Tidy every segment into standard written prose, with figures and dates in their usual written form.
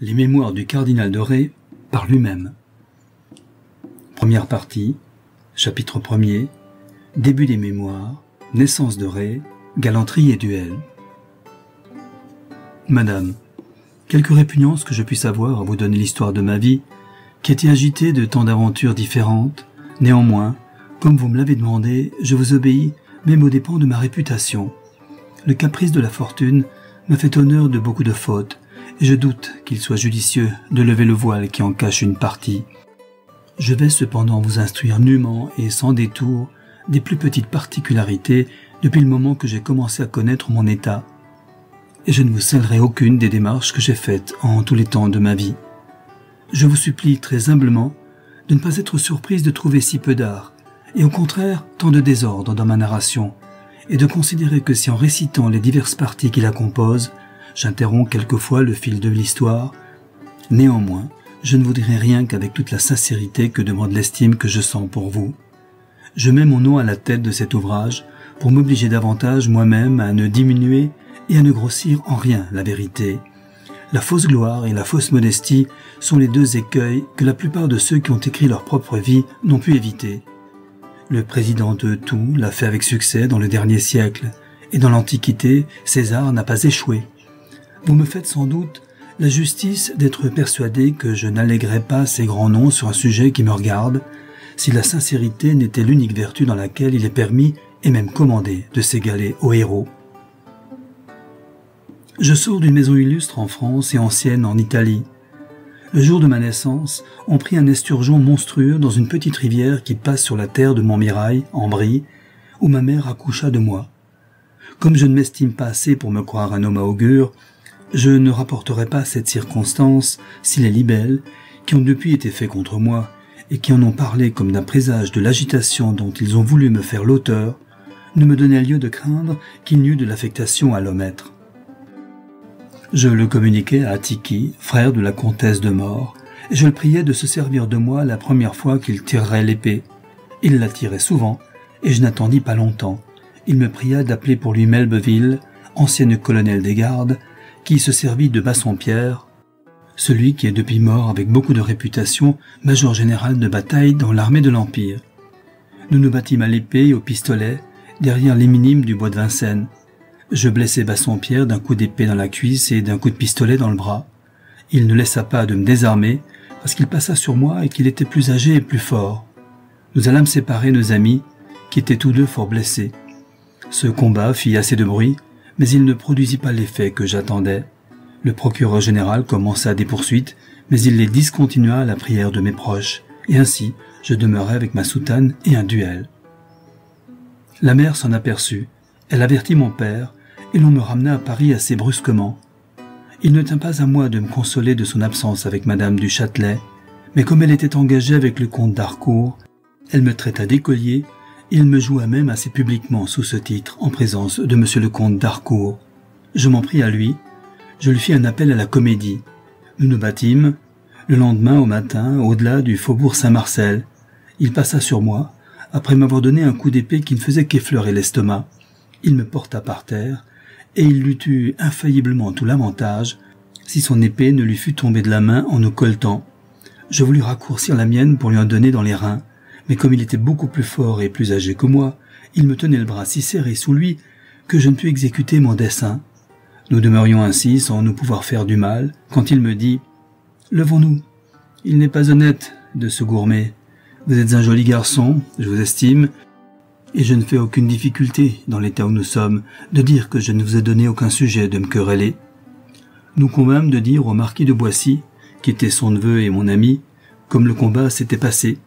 Les mémoires du cardinal de Ré par lui-même. Première partie, chapitre 1er, début des mémoires, naissance de Ré, galanterie et duel. Madame, quelque répugnance que je puisse avoir à vous donner l'histoire de ma vie, qui était agitée de tant d'aventures différentes, néanmoins, comme vous me l'avez demandé, je vous obéis, même aux dépens de ma réputation. Le caprice de la fortune m'a fait honneur de beaucoup de fautes, et je doute qu'il soit judicieux de lever le voile qui en cache une partie. Je vais cependant vous instruire nullement et sans détour des plus petites particularités depuis le moment que j'ai commencé à connaître mon état, et je ne vous cèlerai aucune des démarches que j'ai faites en tous les temps de ma vie. Je vous supplie très humblement de ne pas être surprise de trouver si peu d'art, et au contraire tant de désordre dans ma narration, et de considérer que si en récitant les diverses parties qui la composent, j'interromps quelquefois le fil de l'histoire, néanmoins, je ne vous dirai rien qu'avec toute la sincérité que demande l'estime que je sens pour vous. Je mets mon nom à la tête de cet ouvrage pour m'obliger davantage moi-même à ne diminuer et à ne grossir en rien la vérité. La fausse gloire et la fausse modestie sont les deux écueils que la plupart de ceux qui ont écrit leur propre vie n'ont pu éviter. Le président de tout l'a fait avec succès dans le dernier siècle, et dans l'Antiquité, César n'a pas échoué. Vous me faites sans doute la justice d'être persuadé que je n'alléguerais pas ces grands noms sur un sujet qui me regarde, si la sincérité n'était l'unique vertu dans laquelle il est permis et même commandé de s'égaler aux héros. Je sors d'une maison illustre en France et ancienne en Italie. Le jour de ma naissance, on prit un esturgeon monstrueux dans une petite rivière qui passe sur la terre de Montmirail, en Brie, où ma mère accoucha de moi. Comme je ne m'estime pas assez pour me croire un homme à augure, je ne rapporterai pas cette circonstance si les libelles, qui ont depuis été faits contre moi, et qui en ont parlé comme d'un présage de l'agitation dont ils ont voulu me faire l'auteur, ne me donnaient lieu de craindre qu'il n'y eût de l'affectation à l'omettre. Je le communiquai à Attiki, frère de la comtesse de Maure, et je le priai de se servir de moi la première fois qu'il tirerait l'épée. Il la tirait souvent, et je n'attendis pas longtemps. Il me pria d'appeler pour lui Melbeville, ancienne colonel des gardes, qui se servit de Bassompierre, celui qui est depuis mort avec beaucoup de réputation, major général de bataille dans l'armée de l'Empire. Nous nous battîmes à l'épée et au pistolet, derrière les minimes du bois de Vincennes. Je blessai Bassompierre d'un coup d'épée dans la cuisse et d'un coup de pistolet dans le bras. Il ne laissa pas de me désarmer, parce qu'il passa sur moi et qu'il était plus âgé et plus fort. Nous allâmes séparer nos amis, qui étaient tous deux fort blessés. Ce combat fit assez de bruit, mais il ne produisit pas l'effet que j'attendais. Le procureur général commença des poursuites, mais il les discontinua à la prière de mes proches, et ainsi je demeurai avec ma soutane et un duel. La mère s'en aperçut, elle avertit mon père, et l'on me ramena à Paris assez brusquement. Il ne tint pas à moi de me consoler de son absence avec madame du Châtelet, mais comme elle était engagée avec le comte d'Harcourt, elle me traita d'écolier, et il me joua même assez publiquement sous ce titre en présence de monsieur le comte d'Harcourt. Je m'en pris à lui, je lui fis un appel à la comédie. Nous nous battîmes. Le lendemain au matin, au-delà du faubourg Saint-Marcel, il passa sur moi, après m'avoir donné un coup d'épée qui ne faisait qu'effleurer l'estomac. Il me porta par terre, et il l'eût eu infailliblement tout l'avantage, si son épée ne lui fût tombée de la main en nous colletant. Je voulus raccourcir la mienne pour lui en donner dans les reins, mais comme il était beaucoup plus fort et plus âgé que moi, il me tenait le bras si serré sous lui que je ne pus exécuter mon dessein. Nous demeurions ainsi sans nous pouvoir faire du mal, quand il me dit « Levons-nous, il n'est pas honnête de se gourmer. Vous êtes un joli garçon, je vous estime, et je ne fais aucune difficulté, dans l'état où nous sommes, de dire que je ne vous ai donné aucun sujet de me quereller. » Nous convînmes de dire au marquis de Boissy, qui était son neveu et mon ami, comme le combat s'était passé,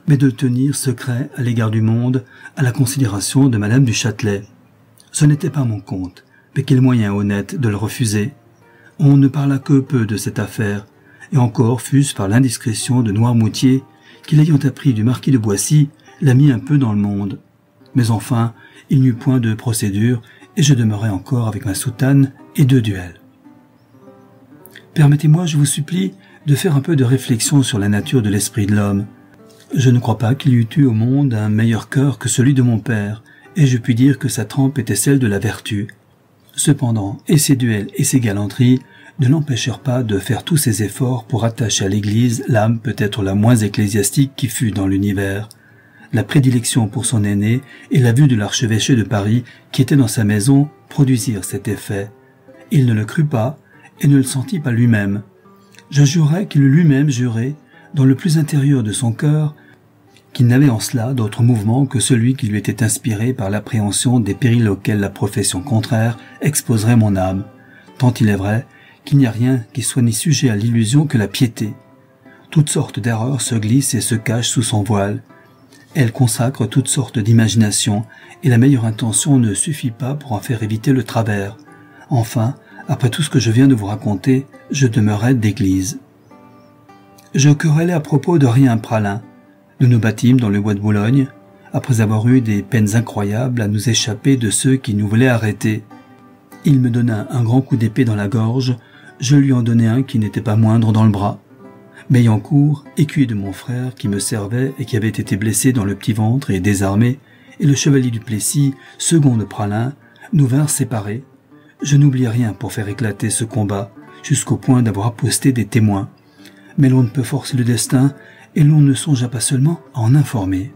mais de tenir secret à l'égard du monde, à la considération de madame du Châtelet. Ce n'était pas mon compte, mais quel moyen honnête de le refuser. On ne parla que peu de cette affaire, et encore fût-ce par l'indiscrétion de Noirmoutier, qui l'ayant appris du marquis de Boissy, l'a mis un peu dans le monde. Mais enfin, il n'y eut point de procédure, et je demeurai encore avec ma soutane et 2 duels. Permettez-moi, je vous supplie, de faire un peu de réflexion sur la nature de l'esprit de l'homme. Je ne crois pas qu'il y eût eu au monde un meilleur cœur que celui de mon père, et je puis dire que sa trempe était celle de la vertu. Cependant, et ses duels et ses galanteries ne l'empêchèrent pas de faire tous ses efforts pour attacher à l'Église l'âme peut-être la moins ecclésiastique qui fût dans l'univers. La prédilection pour son aîné et la vue de l'archevêché de Paris qui était dans sa maison produisirent cet effet. Il ne le crut pas et ne le sentit pas lui-même. Je jurais qu'il eût lui-même juré, dans le plus intérieur de son cœur, qu'il n'avait en cela d'autre mouvement que celui qui lui était inspiré par l'appréhension des périls auxquels la profession contraire exposerait mon âme, tant il est vrai qu'il n'y a rien qui soit ni sujet à l'illusion que la piété. Toutes sortes d'erreurs se glissent et se cachent sous son voile. Elle consacre toutes sortes d'imaginations, et la meilleure intention ne suffit pas pour en faire éviter le travers. Enfin, après tout ce que je viens de vous raconter, je demeurais d'église. Je querellais à propos de rien Pralin. Nous nous battîmes dans le bois de Boulogne, après avoir eu des peines incroyables à nous échapper de ceux qui nous voulaient arrêter. Il me donna un grand coup d'épée dans la gorge, je lui en donnai un qui n'était pas moindre dans le bras. Meillancourt, écuyer de mon frère qui me servait et qui avait été blessé dans le petit ventre et désarmé, et le chevalier du Plessis, second de Pralin, nous vinrent séparer. Je n'oubliai rien pour faire éclater ce combat, jusqu'au point d'avoir aposté des témoins. Mais l'on ne peut forcer le destin, et l'on ne songea pas seulement à en informer.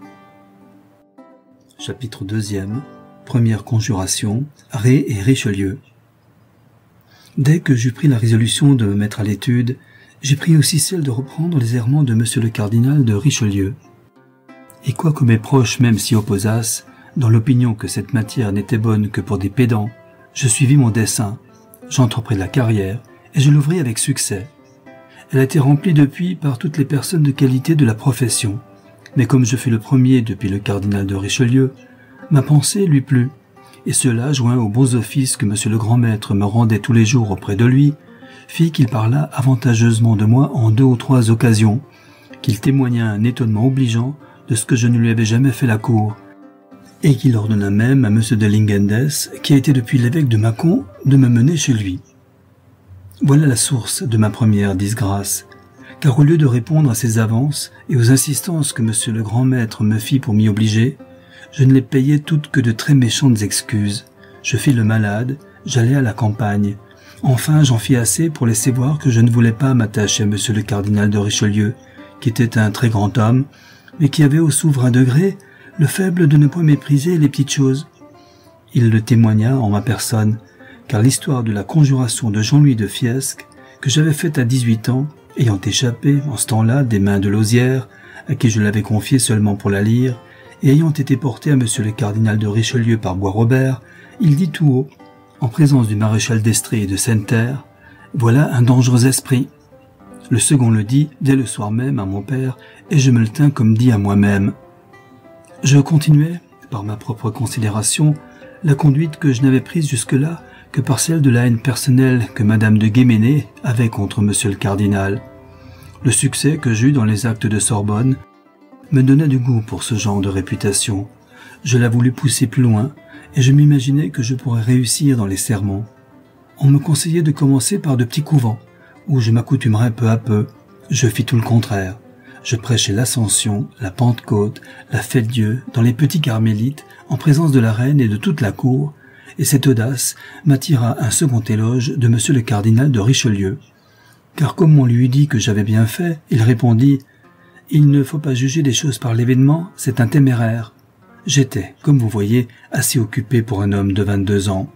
Chapitre 2. Première conjuration, Ré et Richelieu. Dès que j'eus pris la résolution de me mettre à l'étude, j'ai pris aussi celle de reprendre les errements de monsieur le cardinal de Richelieu. Et quoique mes proches même s'y opposassent, dans l'opinion que cette matière n'était bonne que pour des pédants, je suivis mon dessein, j'entrepris la carrière, et je l'ouvris avec succès. Elle a été remplie depuis par toutes les personnes de qualité de la profession, mais comme je fus le premier depuis le cardinal de Richelieu, ma pensée lui plut, et cela, joint aux bons offices que monsieur le grand maître me rendait tous les jours auprès de lui, fit qu'il parla avantageusement de moi en 2 ou 3 occasions, qu'il témoigna un étonnement obligeant de ce que je ne lui avais jamais fait la cour, et qu'il ordonna même à M. de Lingendes, qui a été depuis l'évêque de Mâcon, de me mener chez lui. Voilà la source de ma première disgrâce, car au lieu de répondre à ses avances et aux insistances que M. le grand maître me fit pour m'y obliger, je ne les payais toutes que de très méchantes excuses. Je fis le malade, j'allai à la campagne. Enfin, j'en fis assez pour laisser voir que je ne voulais pas m'attacher à M. le cardinal de Richelieu, qui était un très grand homme, mais qui avait au souverain degré le faible de ne point mépriser les petites choses. Il le témoigna en ma personne, car l'histoire de la conjuration de Jean-Louis de Fiesque, que j'avais faite à 18 ans, ayant échappé, en ce temps-là, des mains de Lausière, à qui je l'avais confiée seulement pour la lire, et ayant été portée à M. le cardinal de Richelieu par Bois-Robert, il dit tout haut, en présence du maréchal d'Estrée et de Senneterre, « Voilà un dangereux esprit !» Le second le dit dès le soir même à mon père, et je me le tins comme dit à moi-même. Je continuais, par ma propre considération, la conduite que je n'avais prise jusque-là que par celle de la haine personnelle que madame de Guéménée avait contre monsieur le cardinal. Le succès que j'eus dans les actes de Sorbonne me donna du goût pour ce genre de réputation. Je la voulus pousser plus loin, et je m'imaginais que je pourrais réussir dans les sermons. On me conseillait de commencer par de petits couvents, où je m'accoutumerais peu à peu. Je fis tout le contraire. Je prêchais l'Ascension, la Pentecôte, la Fête-Dieu, dans les petits carmélites, en présence de la reine et de toute la cour, et cette audace m'attira un second éloge de monsieur le cardinal de Richelieu. Car comme on lui eut dit que j'avais bien fait, il répondit « Il ne faut pas juger des choses par l'événement, c'est un téméraire. » J'étais, comme vous voyez, assez occupé pour un homme de 22 ans.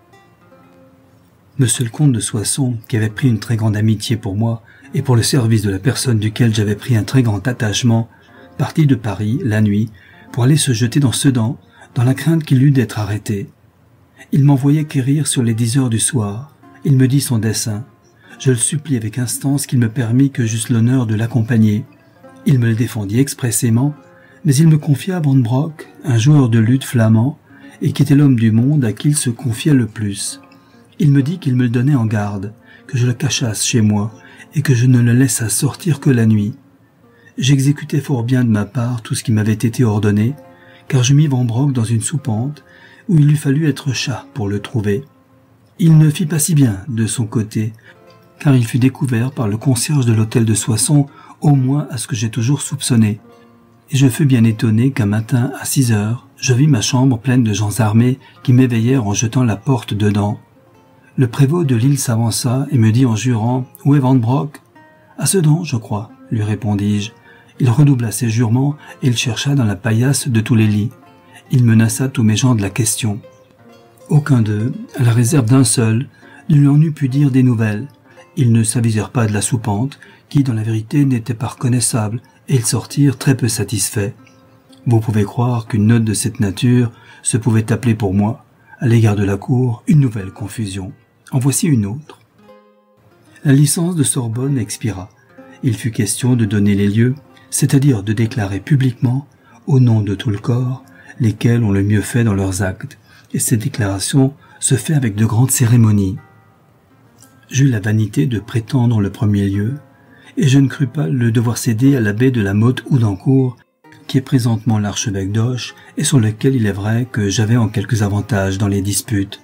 Monsieur le comte de Soissons, qui avait pris une très grande amitié pour moi, et pour le service de la personne duquel j'avais pris un très grand attachement, partit de Paris, la nuit, pour aller se jeter dans Sedan, dans la crainte qu'il eût d'être arrêté. Il m'envoyait quérir sur les 10 heures du soir. Il me dit son dessein. Je le supplie avec instance qu'il me permît que j'eusse l'honneur de l'accompagner. Il me le défendit expressément, mais il me confia Van Brock, un joueur de luth flamand, et qui était l'homme du monde à qui il se confia le plus. Il me dit qu'il me le donnait en garde, que je le cachasse chez moi, et que je ne le laissasse sortir que la nuit. J'exécutai fort bien de ma part tout ce qui m'avait été ordonné, car je mis Van Brock dans une soupente, où il eût fallu être chat pour le trouver. Il ne fit pas si bien de son côté, car il fut découvert par le concierge de l'hôtel de Soissons, au moins à ce que j'ai toujours soupçonné. Et je fus bien étonné qu'un matin, à 6 heures, je vis ma chambre pleine de gens armés qui m'éveillèrent en jetant la porte dedans. Le prévôt de l'île s'avança et me dit en jurant « Où est Van Brock ?»« À Sedan, je crois, » lui répondis-je. Il redoubla ses jurements et il chercha dans la paillasse de tous les lits. Il menaça tous mes gens de la question. Aucun d'eux, à la réserve d'un seul, ne lui en eût pu dire des nouvelles. Ils ne s'avisèrent pas de la soupente, qui dans la vérité n'était pas reconnaissable, et ils sortirent très peu satisfaits. Vous pouvez croire qu'une note de cette nature se pouvait appeler pour moi, à l'égard de la cour, une nouvelle confusion. En voici une autre. La licence de Sorbonne expira. Il fut question de donner les lieux, c'est-à-dire de déclarer publiquement, au nom de tout le corps, lesquels ont le mieux fait dans leurs actes, et cette déclaration se fait avec de grandes cérémonies. J'eus la vanité de prétendre le premier lieu, et je ne crus pas le devoir céder à l'abbé de la Motte-Houdancourt, qui est présentement l'archevêque d'Auch, et sur lequel il est vrai que j'avais en quelques avantages dans les disputes.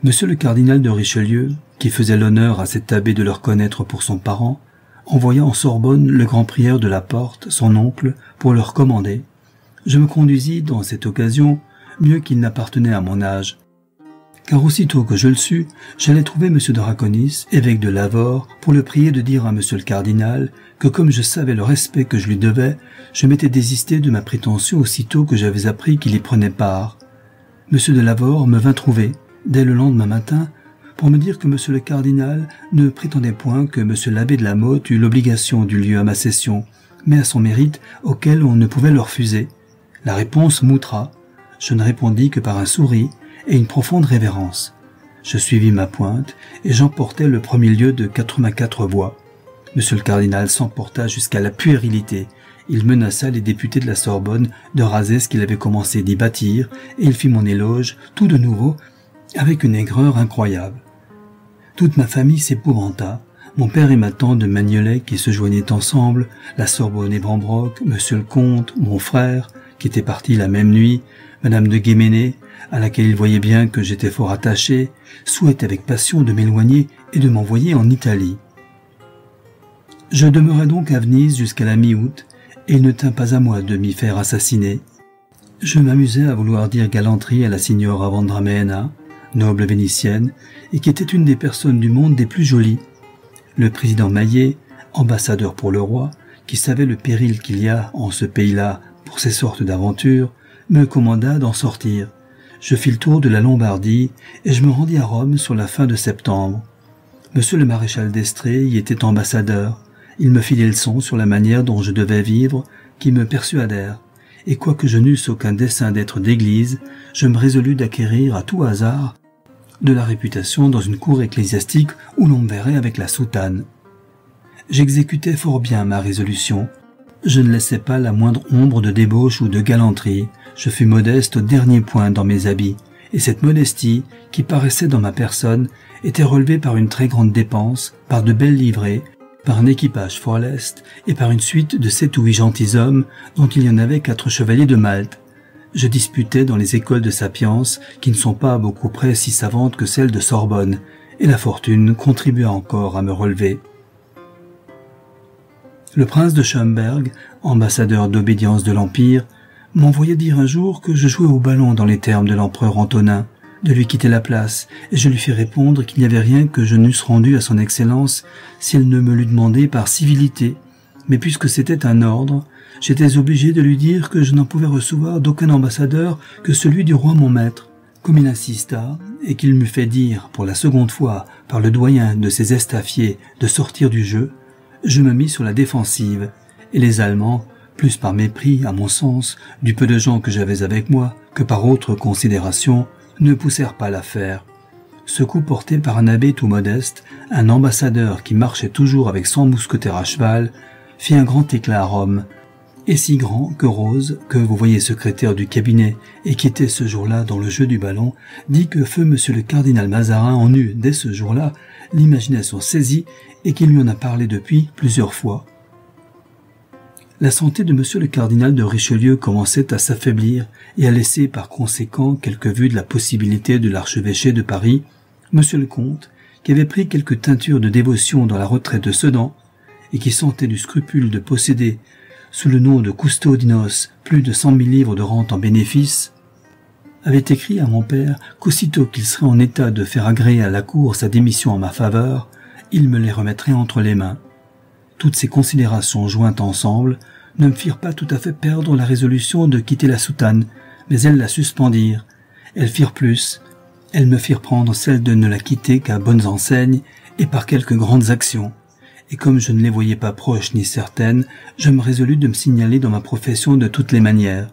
Monsieur le cardinal de Richelieu, qui faisait l'honneur à cet abbé de le reconnaître pour son parent, envoya en Sorbonne le grand prieur de la Porte, son oncle, pour le recommander. Je me conduisis dans cette occasion mieux qu'il n'appartenait à mon âge. Car aussitôt que je le sus, j'allais trouver M. de Raconis, évêque de Lavore, pour le prier de dire à M. le cardinal que comme je savais le respect que je lui devais, je m'étais désisté de ma prétention aussitôt que j'avais appris qu'il y prenait part. M. de Lavore me vint trouver, dès le lendemain matin, pour me dire que M. le cardinal ne prétendait point que M. l'abbé de la Motte eût l'obligation du lieu à ma cession, mais à son mérite auquel on ne pouvait le refuser. La réponse m'outra. Je ne répondis que par un sourire et une profonde révérence. Je suivis ma pointe et j'emportai le premier lieu de 84 voix. Monsieur le cardinal s'emporta jusqu'à la puérilité. Il menaça les députés de la Sorbonne de raser ce qu'il avait commencé d'y bâtir et il fit mon éloge, tout de nouveau, avec une aigreur incroyable. Toute ma famille s'épouvanta. Mon père et ma tante de Magnolet qui se joignaient ensemble, la Sorbonne et Brambrock, monsieur le comte, mon frère, qui était parti la même nuit, madame de Guéménée, à laquelle il voyait bien que j'étais fort attaché, souhaitait avec passion de m'éloigner et de m'envoyer en Italie. Je demeurai donc à Venise jusqu'à la mi-août, et il ne tint pas à moi de m'y faire assassiner. Je m'amusais à vouloir dire galanterie à la signora Vendrameena, noble vénitienne, et qui était une des personnes du monde des plus jolies. Le président Maillet, ambassadeur pour le roi, qui savait le péril qu'il y a en ce pays-là pour ces sortes d'aventures, me commanda d'en sortir. Je fis le tour de la Lombardie et je me rendis à Rome sur la fin de septembre. Monsieur le maréchal d'Estrée y était ambassadeur. Il me fit des leçons sur la manière dont je devais vivre, qui me persuadèrent. Et quoique je n'eusse aucun dessein d'être d'église, je me résolus d'acquérir à tout hasard de la réputation dans une cour ecclésiastique où l'on me verrait avec la soutane. J'exécutais fort bien ma résolution. Je ne laissais pas la moindre ombre de débauche ou de galanterie. Je fus modeste au dernier point dans mes habits, et cette modestie, qui paraissait dans ma personne, était relevée par une très grande dépense, par de belles livrées, par un équipage fort leste, et par une suite de 7 ou 8 gentilshommes, dont il y en avait 4 chevaliers de Malte. Je disputais dans les écoles de Sapience, qui ne sont pas à beaucoup près si savantes que celles de Sorbonne, et la fortune contribua encore à me relever. Le prince de Schomberg, ambassadeur d'obédience de l'Empire, m'envoya dire un jour que je jouais au ballon dans les termes de l'empereur Antonin, de lui quitter la place, et je lui fis répondre qu'il n'y avait rien que je n'eusse rendu à son excellence si elle ne me l'eût demandé par civilité, mais puisque c'était un ordre, j'étais obligé de lui dire que je n'en pouvais recevoir d'aucun ambassadeur que celui du roi mon maître. Comme il insista, et qu'il m'eût fait dire pour la seconde fois par le doyen de ses estaffiers de sortir du jeu, je me mis sur la défensive, et les Allemands, plus par mépris, à mon sens, du peu de gens que j'avais avec moi, que par autre considération, ne poussèrent pas l'affaire. Ce coup porté par un abbé tout modeste, un ambassadeur qui marchait toujours avec 100 mousquetaires à cheval, fit un grand éclat à Rome, et si grand que Rose, que vous voyez secrétaire du cabinet et qui était ce jour-là dans le jeu du ballon, dit que feu monsieur le cardinal Mazarin en eut, dès ce jour-là, l'imagination saisie et qu'il lui en a parlé depuis plusieurs fois. La santé de monsieur le cardinal de Richelieu commençait à s'affaiblir et à laisser par conséquent quelque vue de la possibilité de l'archevêché de Paris, monsieur le comte, qui avait pris quelques teintures de dévotion dans la retraite de Sedan et qui sentait du scrupule de posséder sous le nom de custodinos plus de 100 000 livres de rente en bénéfice, avait écrit à mon père qu'aussitôt qu'il serait en état de faire agréer à la cour sa démission en ma faveur, il me les remettrait entre les mains. Toutes ces considérations jointes ensemble ne me firent pas tout à fait perdre la résolution de quitter la soutane, mais elles la suspendirent. Elles firent plus. Elles me firent prendre celle de ne la quitter qu'à bonnes enseignes et par quelques grandes actions. Et comme je ne les voyais pas proches ni certaines, je me résolus de me signaler dans ma profession de toutes les manières.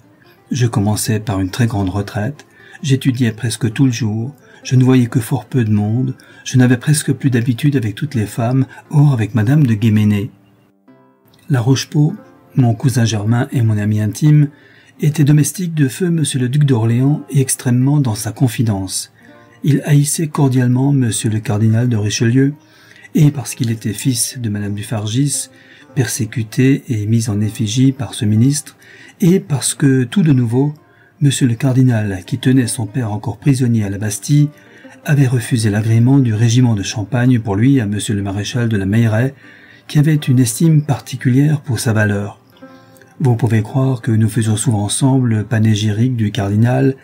Je commençai par une très grande retraite, j'étudiais presque tout le jour, je ne voyais que fort peu de monde, je n'avais presque plus d'habitude avec toutes les femmes, or avec madame de Guéménée. La Rochepot, mon cousin germain et mon ami intime, était domestique de feu monsieur le duc d'Orléans et extrêmement dans sa confidence. Il haïssait cordialement monsieur le cardinal de Richelieu, et parce qu'il était fils de madame du Fargis, persécuté et mis en effigie par ce ministre, et parce que, tout de nouveau, monsieur le cardinal, qui tenait son père encore prisonnier à la Bastille, avait refusé l'agrément du régiment de Champagne pour lui à monsieur le maréchal de la Meilleraye, qui avait une estime particulière pour sa valeur. Vous pouvez croire que nous faisions souvent ensemble le panégyrique du cardinal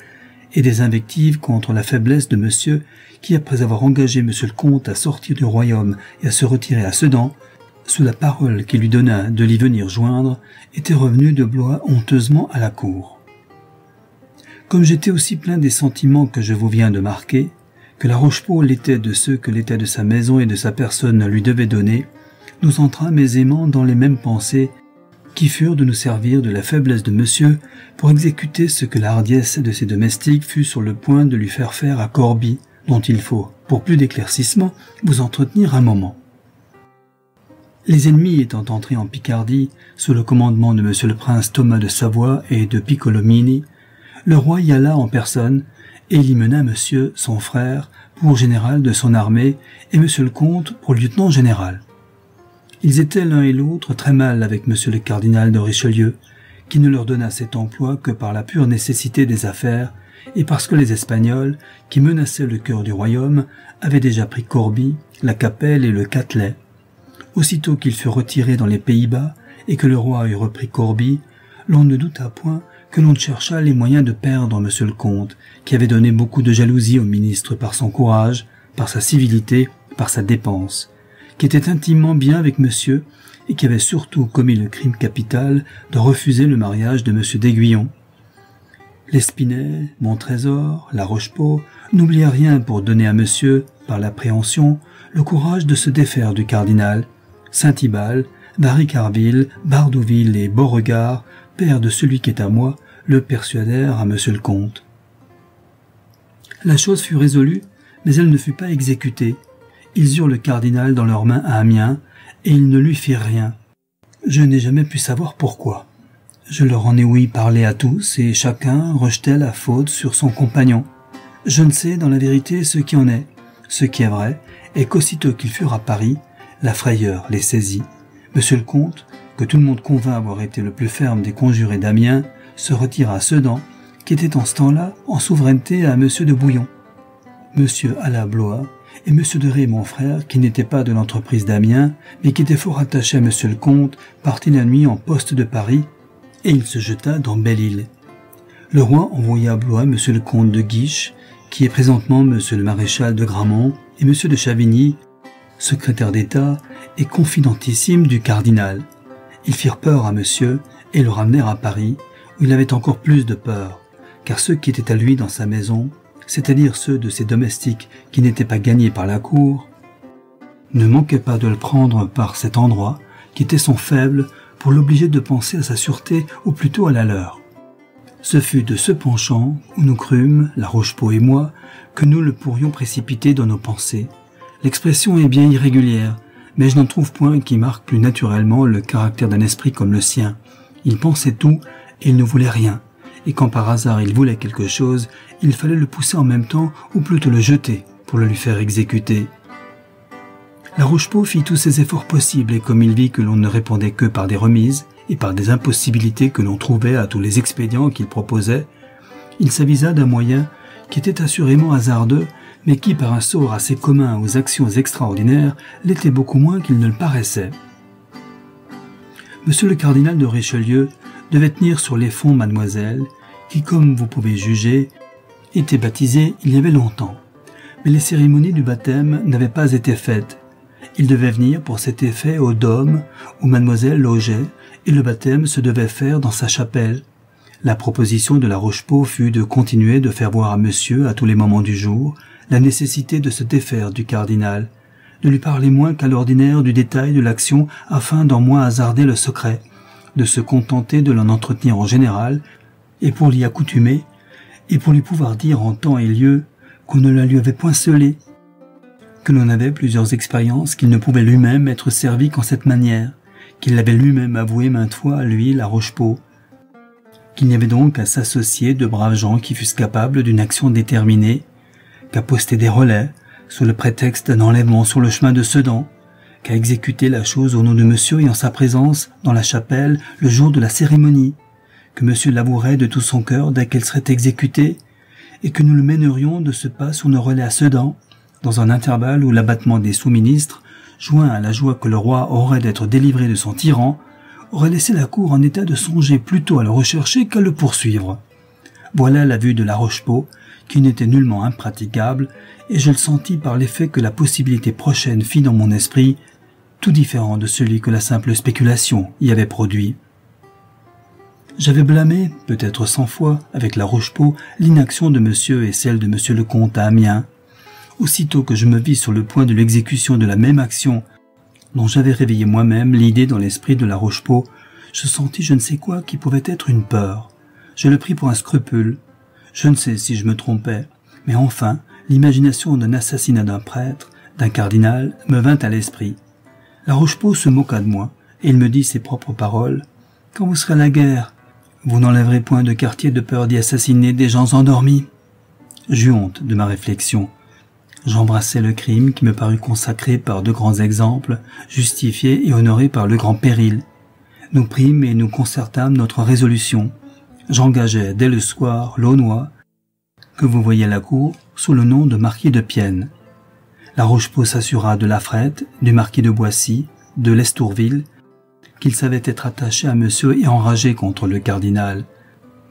et des invectives contre la faiblesse de monsieur qui, après avoir engagé monsieur le comte à sortir du royaume et à se retirer à Sedan, sous la parole qu'il lui donna de l'y venir joindre, était revenu de Blois honteusement à la cour. Comme j'étais aussi plein des sentiments que je vous viens de marquer, que la Rochepot l'était de ceux que l'état de sa maison et de sa personne lui devait donner, nous entrâmes aisément dans les mêmes pensées qui furent de nous servir de la faiblesse de monsieur pour exécuter ce que la hardiesse de ses domestiques fut sur le point de lui faire à Corbie, dont il faut, pour plus d'éclaircissement, vous entretenir un moment. Les ennemis étant entrés en Picardie, sous le commandement de monsieur le prince Thomas de Savoie et de Piccolomini, le roi y alla en personne, et il y mena monsieur, son frère, pour général de son armée, et monsieur le comte pour lieutenant général. Ils étaient l'un et l'autre très mal avec monsieur le cardinal de Richelieu, qui ne leur donna cet emploi que par la pure nécessité des affaires, et parce que les Espagnols, qui menaçaient le cœur du royaume, avaient déjà pris Corbie, la Capelle et le Catelet. Aussitôt qu'il fut retiré dans les Pays-Bas, et que le roi eut repris Corbie, l'on ne douta point que l'on chercha les moyens de perdre monsieur le comte, qui avait donné beaucoup de jalousie au ministre par son courage, par sa civilité, par sa dépense, qui était intimement bien avec monsieur, et qui avait surtout commis le crime capital de refuser le mariage de monsieur d'Aiguillon. L'Espinay, Montrésor, la Rochepot n'oubliaient rien pour donner à monsieur, par l'appréhension, le courage de se défaire du cardinal. Saint-Ibal, Varicarville, Bardouville et Beauregard, père de celui qui est à moi, le persuadèrent à monsieur le comte. La chose fut résolue, mais elle ne fut pas exécutée. Ils eurent le cardinal dans leurs mains à Amiens, et ils ne lui firent rien. Je n'ai jamais pu savoir pourquoi. Je leur en ai ouï parler à tous, et chacun rejetait la faute sur son compagnon. Je ne sais dans la vérité ce qui en est. Ce qui est vrai est qu'aussitôt qu'ils furent à Paris, la frayeur les saisit. Monsieur le comte, que tout le monde convint avoir été le plus ferme des conjurés d'Amiens, se retira à Sedan, qui était en ce temps-là en souveraineté à monsieur de Bouillon. Monsieur alla à Blois, et monsieur de Ré, mon frère, qui n'était pas de l'entreprise d'Amiens, mais qui était fort attaché à monsieur le comte, partit la nuit en poste de Paris, et il se jeta dans Belle-Île. Le roi envoya à Blois monsieur le comte de Guiche, qui est présentement monsieur le maréchal de Gramont, et monsieur de Chavigny, secrétaire d'État et confidentissime du cardinal. Ils firent peur à monsieur et le ramenèrent à Paris, où il avait encore plus de peur, car ceux qui étaient à lui dans sa maison, c'est-à-dire ceux de ses domestiques qui n'étaient pas gagnés par la cour, ne manquaient pas de le prendre par cet endroit, qui était son faible, pour l'obliger de penser à sa sûreté ou plutôt à la leur. Ce fut de ce penchant où nous crûmes, la Rochepot et moi, que nous le pourrions précipiter dans nos pensées. L'expression est bien irrégulière, mais je n'en trouve point qui marque plus naturellement le caractère d'un esprit comme le sien. Il pensait tout et il ne voulait rien, et quand par hasard il voulait quelque chose, il fallait le pousser en même temps ou plutôt le jeter pour le lui faire exécuter. La Rochepot fit tous ses efforts possibles et comme il vit que l'on ne répondait que par des remises et par des impossibilités que l'on trouvait à tous les expédients qu'il proposait, il s'avisa d'un moyen qui était assurément hasardeux, mais qui, par un sort assez commun aux actions extraordinaires, l'était beaucoup moins qu'il ne le paraissait. Monsieur le cardinal de Richelieu devait tenir sur les fonds mademoiselle, qui, comme vous pouvez juger, été baptisé il y avait longtemps, mais les cérémonies du baptême n'avaient pas été faites. Il devait venir pour cet effet au dôme où mademoiselle logeait, et le baptême se devait faire dans sa chapelle. La proposition de la Rochepot fut de continuer de faire voir à monsieur, à tous les moments du jour, la nécessité de se défaire du cardinal, de lui parler moins qu'à l'ordinaire du détail de l'action afin d'en moins hasarder le secret, de se contenter de l'en entretenir en général, et pour l'y accoutumer, et pour lui pouvoir dire en temps et lieu qu'on ne la lui avait point scellée, que l'on avait plusieurs expériences qu'il ne pouvait lui-même être servi qu'en cette manière, qu'il l'avait lui-même avoué maintes fois à lui, la Rochepot, qu'il n'y avait donc qu'à s'associer de braves gens qui fussent capables d'une action déterminée, qu'à poster des relais, sous le prétexte d'un enlèvement sur le chemin de Sedan, qu'à exécuter la chose au nom de monsieur et en sa présence, dans la chapelle, le jour de la cérémonie, que monsieur l'avouerait de tout son cœur dès qu'elle serait exécutée, et que nous le mènerions de ce pas sur nos relais à Sedan, dans un intervalle où l'abattement des sous-ministres, joint à la joie que le roi aurait d'être délivré de son tyran, aurait laissé la cour en état de songer plutôt à le rechercher qu'à le poursuivre. Voilà la vue de la Rochepot, qui n'était nullement impraticable, et je le sentis par l'effet que la possibilité prochaine fit dans mon esprit, tout différent de celui que la simple spéculation y avait produit. J'avais blâmé, peut-être 100 fois, avec la Rochepot, l'inaction de monsieur et celle de monsieur le comte à Amiens. Aussitôt que je me vis sur le point de l'exécution de la même action dont j'avais réveillé moi-même l'idée dans l'esprit de la Rochepot, je sentis je ne sais quoi qui pouvait être une peur. Je le pris pour un scrupule. Je ne sais si je me trompais, mais enfin, l'imagination d'un assassinat d'un prêtre, d'un cardinal, me vint à l'esprit. La Rochepot se moqua de moi, et il me dit ses propres paroles. « Quand vous serez à la guerre, vous n'enlèverez point de quartier de peur d'y assassiner des gens endormis. » J'eus honte de ma réflexion. J'embrassai le crime qui me parut consacré par de grands exemples, justifié et honoré par le grand péril. Nous prîmes et nous concertâmes notre résolution. J'engageai dès le soir l'Aunois, que vous voyez à la cour, sous le nom de marquis de Pienne. La Rochepot s'assura de Lafrette, du marquis de Boissy, de l'Estourville, qu'il savait être attaché à monsieur et enragé contre le cardinal.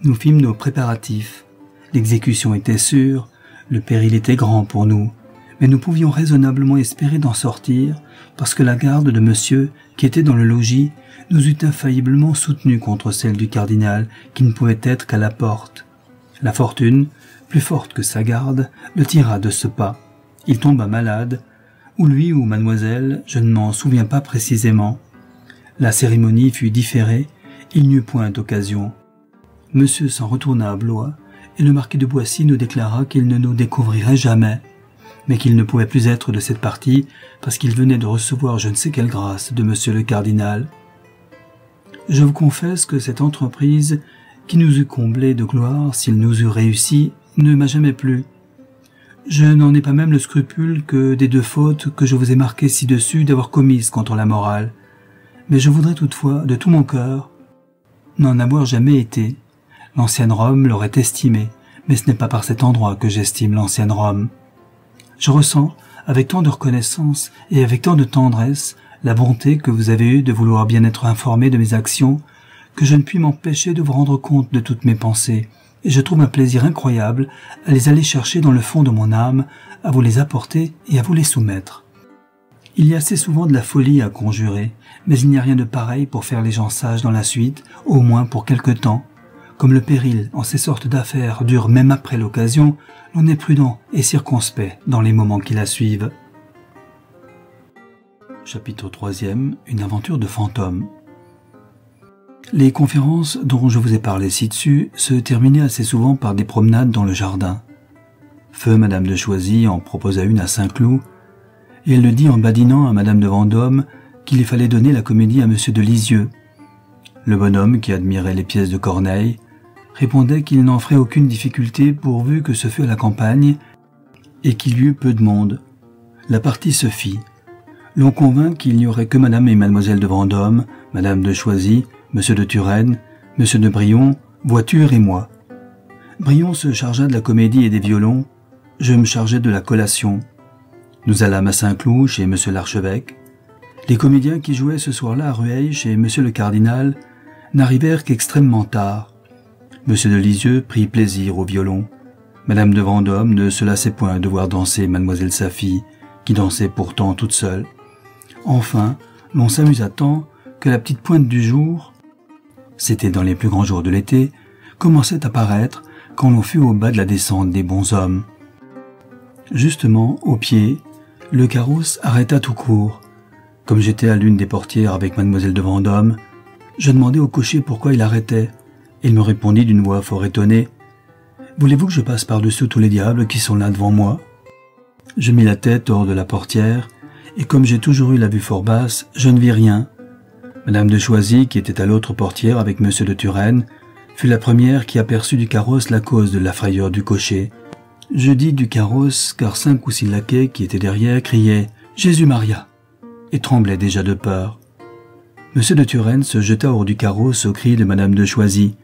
Nous fîmes nos préparatifs. L'exécution était sûre, le péril était grand pour nous, mais nous pouvions raisonnablement espérer d'en sortir, parce que la garde de monsieur, qui était dans le logis, nous eût infailliblement soutenus contre celle du cardinal, qui ne pouvait être qu'à la porte. La fortune, plus forte que sa garde, le tira de ce pas. Il tomba malade, ou lui ou mademoiselle, je ne m'en souviens pas précisément. La cérémonie fut différée, il n'y eut point d'occasion. Monsieur s'en retourna à Blois, et le marquis de Boissy nous déclara qu'il ne nous découvrirait jamais, mais qu'il ne pouvait plus être de cette partie parce qu'il venait de recevoir je ne sais quelle grâce de monsieur le cardinal. Je vous confesse que cette entreprise, qui nous eût comblés de gloire s'il nous eût réussi, ne m'a jamais plu. Je n'en ai pas même le scrupule que des 2 fautes que je vous ai marquées ci-dessus d'avoir commises contre la morale, mais je voudrais toutefois, de tout mon cœur, n'en avoir jamais été. L'ancienne Rome l'aurait estimé, mais ce n'est pas par cet endroit que j'estime l'ancienne Rome. Je ressens, avec tant de reconnaissance et avec tant de tendresse, la bonté que vous avez eue de vouloir bien être informé de mes actions, que je ne puis m'empêcher de vous rendre compte de toutes mes pensées, et je trouve un plaisir incroyable à les aller chercher dans le fond de mon âme, à vous les apporter et à vous les soumettre. Il y a assez souvent de la folie à conjurer, mais il n'y a rien de pareil pour faire les gens sages dans la suite, au moins pour quelque temps. Comme le péril en ces sortes d'affaires dure même après l'occasion, l'on est prudent et circonspect dans les moments qui la suivent. Chapitre 3e. Une aventure de fantôme. Les conférences dont je vous ai parlé ci-dessus se terminaient assez souvent par des promenades dans le jardin. Feu Madame de Choisy en proposa une à Saint-Cloud, et elle le dit en badinant à Madame de Vendôme qu'il y fallait donner la comédie à Monsieur de Lisieux. Le bonhomme, qui admirait les pièces de Corneille, répondait qu'il n'en ferait aucune difficulté pourvu que ce fût à la campagne et qu'il y eût peu de monde. La partie se fit. L'on convint qu'il n'y aurait que Madame et Mademoiselle de Vendôme, Madame de Choisy, Monsieur de Turenne, Monsieur de Brion, Voiture et moi. Brion se chargea de la comédie et des violons, je me chargeai de la collation. Nous allâmes à Saint-Cloud chez Monsieur l'archevêque. Les comédiens qui jouaient ce soir-là à Rueil chez Monsieur le cardinal n'arrivèrent qu'extrêmement tard. Monsieur de Lisieux prit plaisir au violon. Madame de Vendôme ne se lassait point de voir danser mademoiselle sa fille, qui dansait pourtant toute seule. Enfin, l'on s'amusa tant que la petite pointe du jour, c'était dans les plus grands jours de l'été, commençait à paraître quand l'on fut au bas de la descente des bonshommes. Justement, au pied, le carrosse arrêta tout court. Comme j'étais à l'une des portières avec mademoiselle de Vendôme, je demandai au cocher pourquoi il arrêtait, et il me répondit d'une voix fort étonnée: « Voulez-vous que je passe par-dessous tous les diables qui sont là devant moi ?» Je mis la tête hors de la portière, et comme j'ai toujours eu la vue fort basse, je ne vis rien. Madame de Choisy, qui était à l'autre portière avec monsieur de Turenne, fut la première qui aperçut du carrosse la cause de la frayeur du cocher. Je dis du carrosse, car 5 ou 6 laquais qui étaient derrière criaient « Jésus-Maria !» et tremblaient déjà de peur. Monsieur de Turenne se jeta hors du carrosse au cri de madame de Choisy.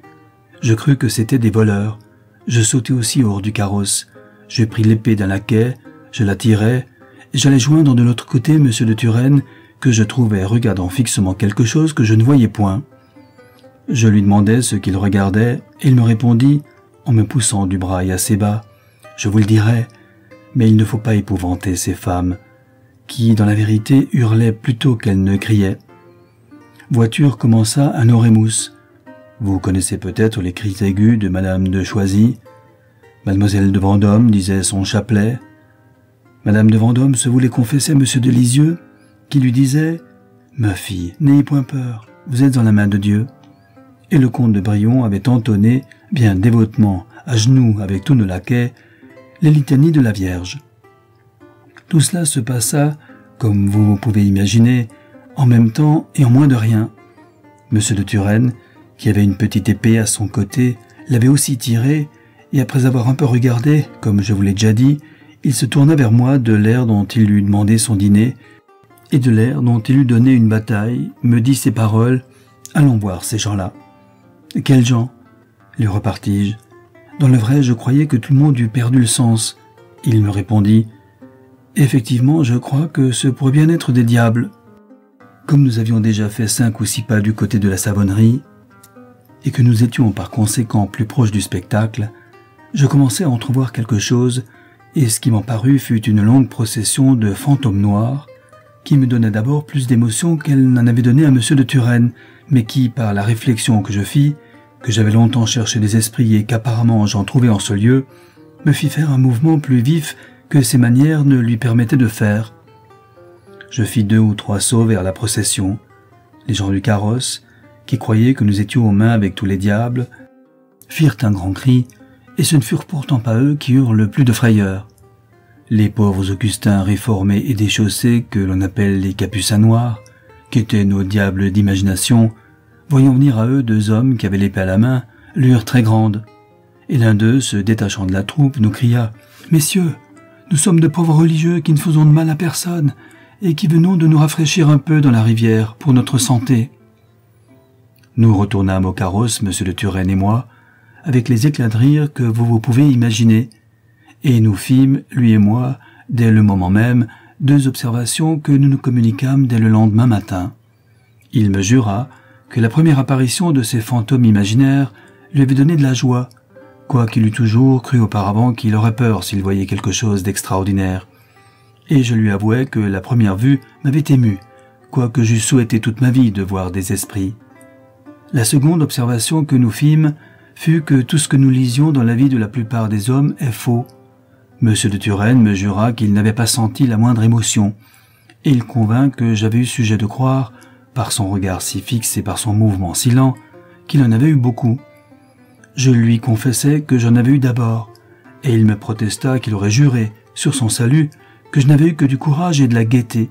Je crus que c'étaient des voleurs. Je sautai aussi hors du carrosse. Je pris l'épée d'un laquais, je la tirai, et j'allais joindre de l'autre côté monsieur de Turenne, que je trouvais regardant fixement quelque chose que je ne voyais point. Je lui demandai ce qu'il regardait, et il me répondit, en me poussant du bras et assez bas: « Je vous le dirai, mais il ne faut pas épouvanter ces femmes, qui, dans la vérité, hurlaient plutôt qu'elles ne criaient. » Voiture commença un orémousse. Vous connaissez peut-être les cris aigus de madame de Choisy. Mademoiselle de Vendôme disait son chapelet. Madame de Vendôme se voulait confesser à monsieur de Lisieux, qui lui disait « Ma fille, n'ayez point peur, vous êtes en la main de Dieu. » Et le comte de Brion avait entonné, bien dévotement, à genoux avec tous nos laquais, les litanies de la Vierge. Tout cela se passa, comme vous pouvez imaginer, en même temps et en moins de rien. Monsieur de Turenne, qui avait une petite épée à son côté, l'avait aussi tirée, et après avoir un peu regardé, comme je vous l'ai déjà dit, il se tourna vers moi de l'air dont il eût demandé son dîner, et de l'air dont il eût donné une bataille, me dit ces paroles: « Allons voir ces gens-là. »« Quels gens ?» lui repartis-je. Dans le vrai, je croyais que tout le monde eût perdu le sens. Il me répondit: « Effectivement, je crois que ce pourrait bien être des diables. » Comme nous avions déjà fait 5 ou 6 pas du côté de la Savonnerie, et que nous étions par conséquent plus proches du spectacle, je commençai à entrevoir quelque chose, et ce qui m'en parut fut une longue procession de fantômes noirs, qui me donna d'abord plus d'émotion qu'elle n'en avait donné à monsieur de Turenne, mais qui, par la réflexion que je fis, que j'avais longtemps cherché des esprits et qu'apparemment j'en trouvais en ce lieu, me fit faire un mouvement plus vif que ses manières ne lui permettaient de faire. Je fis 2 ou 3 sauts vers la procession. Les gens du carrosse, qui croyaient que nous étions aux mains avec tous les diables, firent un grand cri, et ce ne furent pourtant pas eux qui eurent le plus de frayeur. Les pauvres Augustins réformés et déchaussés que l'on appelle les capucins noirs, qui étaient nos diables d'imagination, voyant venir à eux 2 hommes qui avaient l'épée à la main, l'eurent très grande. Et l'un d'eux, se détachant de la troupe, nous cria « Messieurs, nous sommes de pauvres religieux qui ne faisons de mal à personne et qui venons de nous rafraîchir un peu dans la rivière pour notre santé. » Nous retournâmes au carrosse, monsieur de Turenne et moi, avec les éclats de rire que vous pouvez imaginer, et nous fîmes, lui et moi, dès le moment même, 2 observations que nous nous communiquâmes dès le lendemain matin. Il me jura que la première apparition de ces fantômes imaginaires lui avait donné de la joie, quoiqu'il eût toujours cru auparavant qu'il aurait peur s'il voyait quelque chose d'extraordinaire. Et je lui avouai que la première vue m'avait ému, quoique j'eusse souhaité toute ma vie de voir des esprits. La seconde observation que nous fîmes fut que tout ce que nous lisions dans la vie de la plupart des hommes est faux. Monsieur de Turenne me jura qu'il n'avait pas senti la moindre émotion, et il convint que j'avais eu sujet de croire, par son regard si fixe et par son mouvement si lent, qu'il en avait eu beaucoup. Je lui confessai que j'en avais eu d'abord, et il me protesta qu'il aurait juré, sur son salut, que je n'avais eu que du courage et de la gaieté.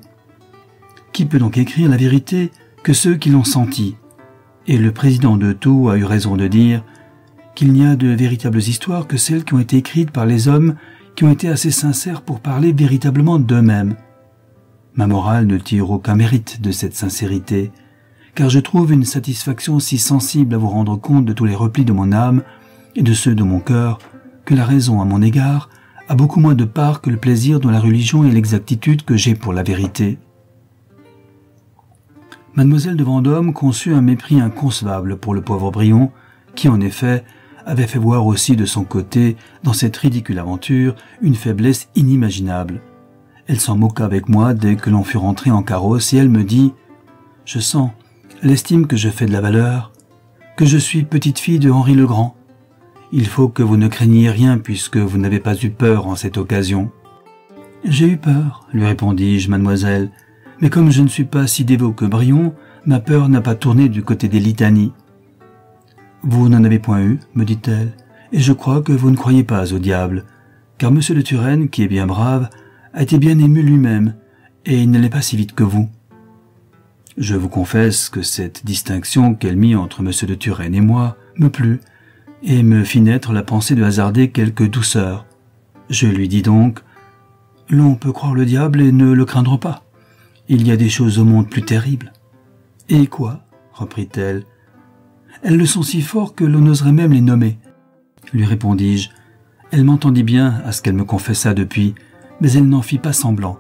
Qui peut donc écrire la vérité que ceux qui l'ont senti? Et le président de Tours a eu raison de dire qu'il n'y a de véritables histoires que celles qui ont été écrites par les hommes qui ont été assez sincères pour parler véritablement d'eux-mêmes. Ma morale ne tire aucun mérite de cette sincérité, car je trouve une satisfaction si sensible à vous rendre compte de tous les replis de mon âme et de ceux de mon cœur, que la raison à mon égard a beaucoup moins de part que le plaisir dans la religion et l'exactitude que j'ai pour la vérité. Mademoiselle de Vendôme conçut un mépris inconcevable pour le pauvre Brion, qui en effet avait fait voir aussi de son côté, dans cette ridicule aventure, une faiblesse inimaginable. Elle s'en moqua avec moi dès que l'on fut rentré en carrosse et elle me dit « Je sens l'estime que je fais de la valeur, que je suis petite fille de Henri le Grand. Il faut que vous ne craigniez rien puisque vous n'avez pas eu peur en cette occasion. » « J'ai eu peur, lui répondis-je, mademoiselle, mais comme je ne suis pas si dévot que Brion, ma peur n'a pas tourné du côté des litanies. »« Vous n'en avez point eu, me dit-elle, et je crois que vous ne croyez pas au diable, car M. de Turenne, qui est bien brave, a été bien ému lui-même, et il n'allait pas si vite que vous. » Je vous confesse que cette distinction qu'elle mit entre M. de Turenne et moi me plut, et me fit naître la pensée de hasarder quelque douceur. Je lui dis donc « L'on peut croire le diable et ne le craindre pas. Il y a des choses au monde plus terribles. »« Et quoi ?» reprit-elle. « Elles le sont si fort que l'on oserait même les nommer. » lui répondis-je. Elle m'entendit bien à ce qu'elle me confessa depuis, mais elle n'en fit pas semblant.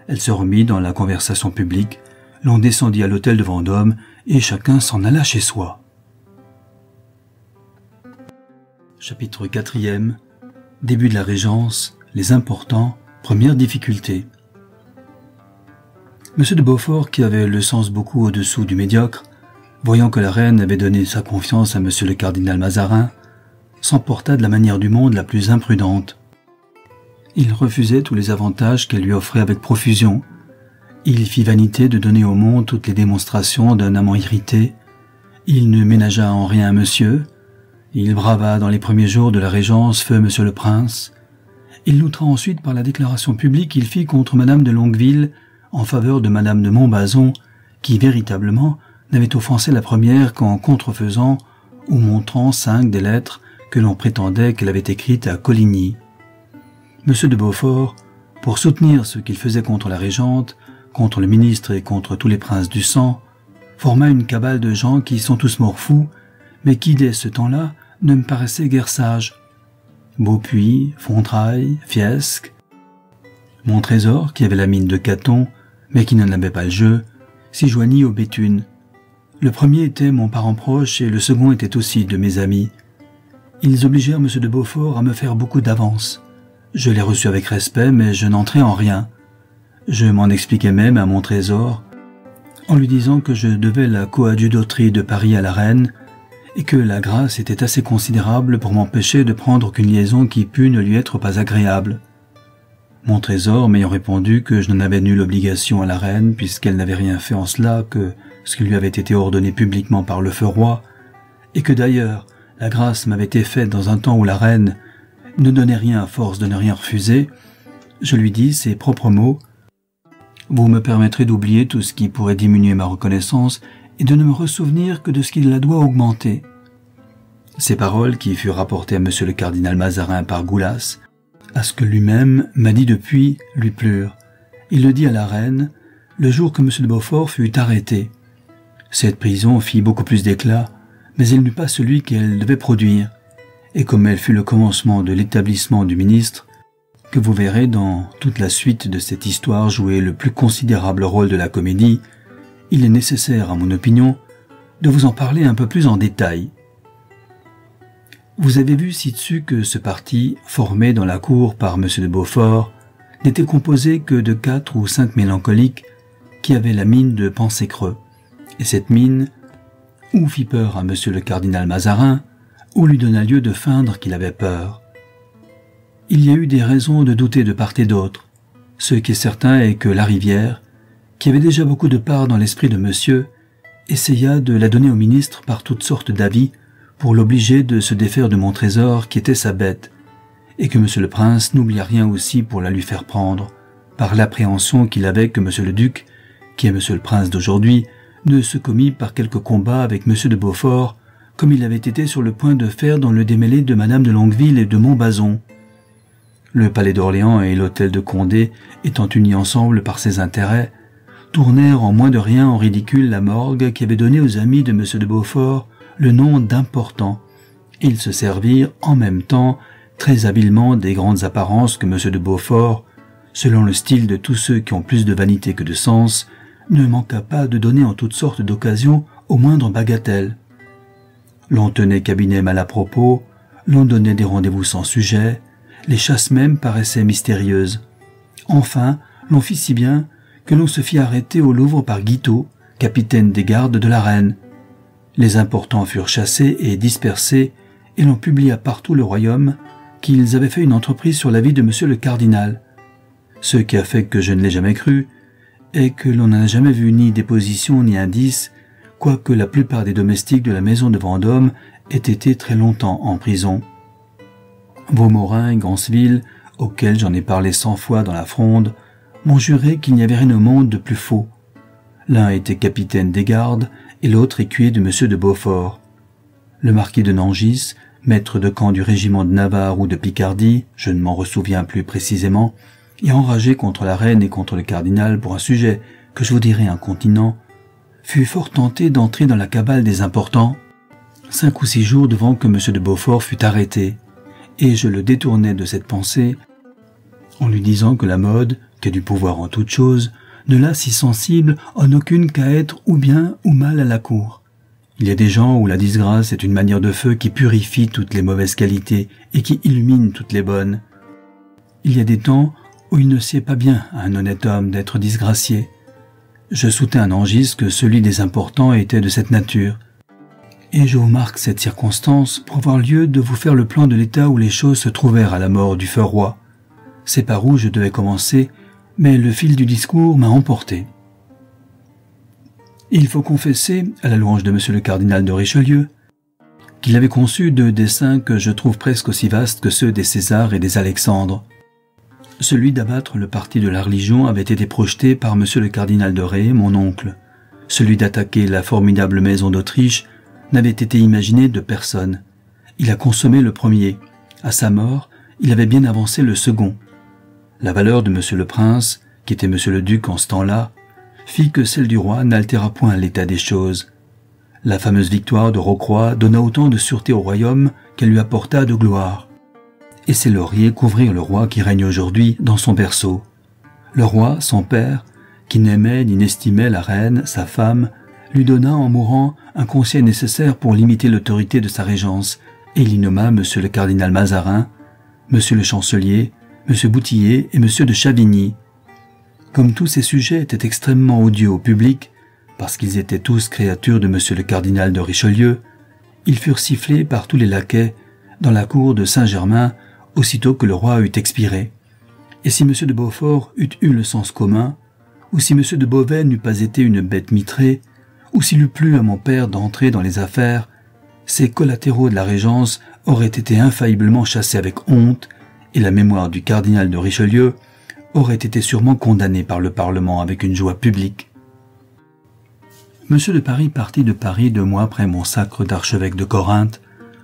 Elle se remit dans la conversation publique, l'on descendit à l'hôtel de Vendôme et chacun s'en alla chez soi. Chapitre 4e. Début de la Régence, les importants, première difficulté. M. de Beaufort, qui avait le sens beaucoup au-dessous du médiocre, voyant que la reine avait donné sa confiance à M. le cardinal Mazarin, s'emporta de la manière du monde la plus imprudente. Il refusait tous les avantages qu'elle lui offrait avec profusion. Il fit vanité de donner au monde toutes les démonstrations d'un amant irrité. Il ne ménagea en rien monsieur. Il brava dans les premiers jours de la Régence feu Monsieur le Prince. Il l'outra ensuite par la déclaration publique qu'il fit contre Madame de Longueville en faveur de Madame de Montbazon, qui véritablement n'avait offensé la première qu'en contrefaisant ou montrant 5 des lettres que l'on prétendait qu'elle avait écrites à Coligny. Monsieur de Beaufort, pour soutenir ce qu'il faisait contre la Régente, contre le ministre et contre tous les princes du sang, forma une cabale de gens qui sont tous morts fous, mais qui dès ce temps-là ne me paraissaient guère sages. Beaupuis, Fontrailles, Fiesque. Montrésor, qui avait la mine de Caton, mais qui n'en avait pas le jeu, s'y joignit aux Béthune. Le premier était mon parent proche et le second était aussi de mes amis. Ils obligèrent M. de Beaufort à me faire beaucoup d'avance. Je les reçus avec respect, mais je n'entrai en rien. Je m'en expliquai même à Montrésor, en lui disant que je devais la coadjudauterie de Paris à la reine, et que la grâce était assez considérable pour m'empêcher de prendre aucune liaison qui pût ne lui être pas agréable. Montrésor m'ayant répondu que je n'en avais nulle obligation à la reine, puisqu'elle n'avait rien fait en cela que ce qui lui avait été ordonné publiquement par le feu roi, et que d'ailleurs la grâce m'avait été faite dans un temps où la reine ne donnait rien à force de ne rien refuser, je lui dis ces propres mots: « Vous me permettrez d'oublier tout ce qui pourrait diminuer ma reconnaissance et de ne me ressouvenir que de ce qui la doit augmenter. » Ces paroles, qui furent rapportées à M. le cardinal Mazarin par Goulas, à ce que lui-même m'a dit depuis, lui plurent. Il le dit à la reine le jour que M. de Beaufort fut arrêté. Cette prison fit beaucoup plus d'éclat, mais elle n'eut pas celui qu'elle devait produire, et comme elle fut le commencement de l'établissement du ministre, que vous verrez dans toute la suite de cette histoire jouer le plus considérable rôle de la comédie, il est nécessaire, à mon opinion, de vous en parler un peu plus en détail. Vous avez vu ci-dessus que ce parti, formé dans la cour par M. de Beaufort, n'était composé que de 4 ou 5 mélancoliques qui avaient la mine de penser creux. Et cette mine, ou fit peur à M. le cardinal Mazarin, ou lui donna lieu de feindre qu'il avait peur. Il y a eu des raisons de douter de part et d'autre. Ce qui est certain est que Larivière, qui avait déjà beaucoup de part dans l'esprit de monsieur, essaya de la donner au ministre par toutes sortes d'avis pour l'obliger de se défaire de Montrésor qui était sa bête, et que monsieur le prince n'oublia rien aussi pour la lui faire prendre, par l'appréhension qu'il avait que monsieur le duc, qui est monsieur le prince d'aujourd'hui, ne se commit par quelque combat avec monsieur de Beaufort, comme il avait été sur le point de faire dans le démêlé de madame de Longueville et de Montbazon. Le palais d'Orléans et l'hôtel de Condé, étant unis ensemble par ses intérêts, tournèrent en moins de rien en ridicule la morgue qui avait donné aux amis de M. de Beaufort le nom d'important. Ils se servirent en même temps très habilement des grandes apparences que M. de Beaufort, selon le style de tous ceux qui ont plus de vanité que de sens, ne manqua pas de donner en toutes sortes d'occasions aux moindres bagatelles. L'on tenait cabinet mal à propos, l'on donnait des rendez-vous sans sujet, les chasses même paraissaient mystérieuses. Enfin, l'on fit si bien que l'on se fit arrêter au Louvre par Guiteau, capitaine des gardes de la reine. Les importants furent chassés et dispersés, et l'on publia partout le royaume qu'ils avaient fait une entreprise sur la vie de monsieur le cardinal. Ce qui a fait que je ne l'ai jamais cru est que l'on n'a jamais vu ni déposition ni indice, quoique la plupart des domestiques de la maison de Vendôme aient été très longtemps en prison. Vaumorin et Ganceville, auxquels j'en ai parlé 100 fois dans la fronde, m'ont juré qu'il n'y avait rien au monde de plus faux. L'un était capitaine des gardes et l'autre écuyer de monsieur de Beaufort. Le marquis de Nangis, maître de camp du régiment de Navarre ou de Picardie, je ne m'en ressouviens plus précisément, et enragé contre la reine et contre le cardinal pour un sujet que je vous dirai incontinent, fut fort tenté d'entrer dans la cabale des importants, 5 ou 6 jours devant que monsieur de Beaufort fût arrêté, et je le détournai de cette pensée en lui disant que la mode, qui a du pouvoir en toute chose, ne l'a si sensible en aucune qu'à être ou bien ou mal à la cour. Il y a des gens où la disgrâce est une manière de feu qui purifie toutes les mauvaises qualités et qui illumine toutes les bonnes. Il y a des temps où il ne sied pas bien à un honnête homme d'être disgracié. Je soutins à Nangis que celui des importants était de cette nature. Et je vous marque cette circonstance pour avoir lieu de vous faire le plan de l'état où les choses se trouvèrent à la mort du feu roi. C'est par où je devais commencer, mais le fil du discours m'a emporté. Il faut confesser, à la louange de monsieur le cardinal de Richelieu, qu'il avait conçu 2 desseins que je trouve presque aussi vastes que ceux des Césars et des Alexandres. Celui d'abattre le parti de la religion avait été projeté par monsieur le cardinal de Ré, mon oncle. Celui d'attaquer la formidable maison d'Autriche n'avait été imaginé de personne. Il a consommé le premier. À sa mort, il avait bien avancé le second. La valeur de monsieur le prince, qui était monsieur le duc en ce temps-là, fit que celle du roi n'altéra point l'état des choses. La fameuse victoire de Rocroi donna autant de sûreté au royaume qu'elle lui apporta de gloire. Et ses lauriers couvrirent le roi qui règne aujourd'hui dans son berceau. Le roi, son père, qui n'aimait ni n'estimait la reine, sa femme, lui donna en mourant un conseil nécessaire pour limiter l'autorité de sa régence, et il y nomma monsieur le cardinal Mazarin, monsieur le chancelier, monsieur Boutillier et monsieur de Chavigny. Comme tous ces sujets étaient extrêmement odieux au public, parce qu'ils étaient tous créatures de monsieur le cardinal de Richelieu, ils furent sifflés par tous les laquais dans la cour de Saint-Germain aussitôt que le roi eut expiré. Et si monsieur de Beaufort eût eu le sens commun, ou si monsieur de Beauvais n'eût pas été une bête mitrée, ou s'il eût plu à mon père d'entrer dans les affaires, ces collatéraux de la régence auraient été infailliblement chassés avec honte, et la mémoire du cardinal de Richelieu aurait été sûrement condamnée par le Parlement avec une joie publique. Monsieur de Paris partit de Paris 2 mois après mon sacre d'archevêque de Corinthe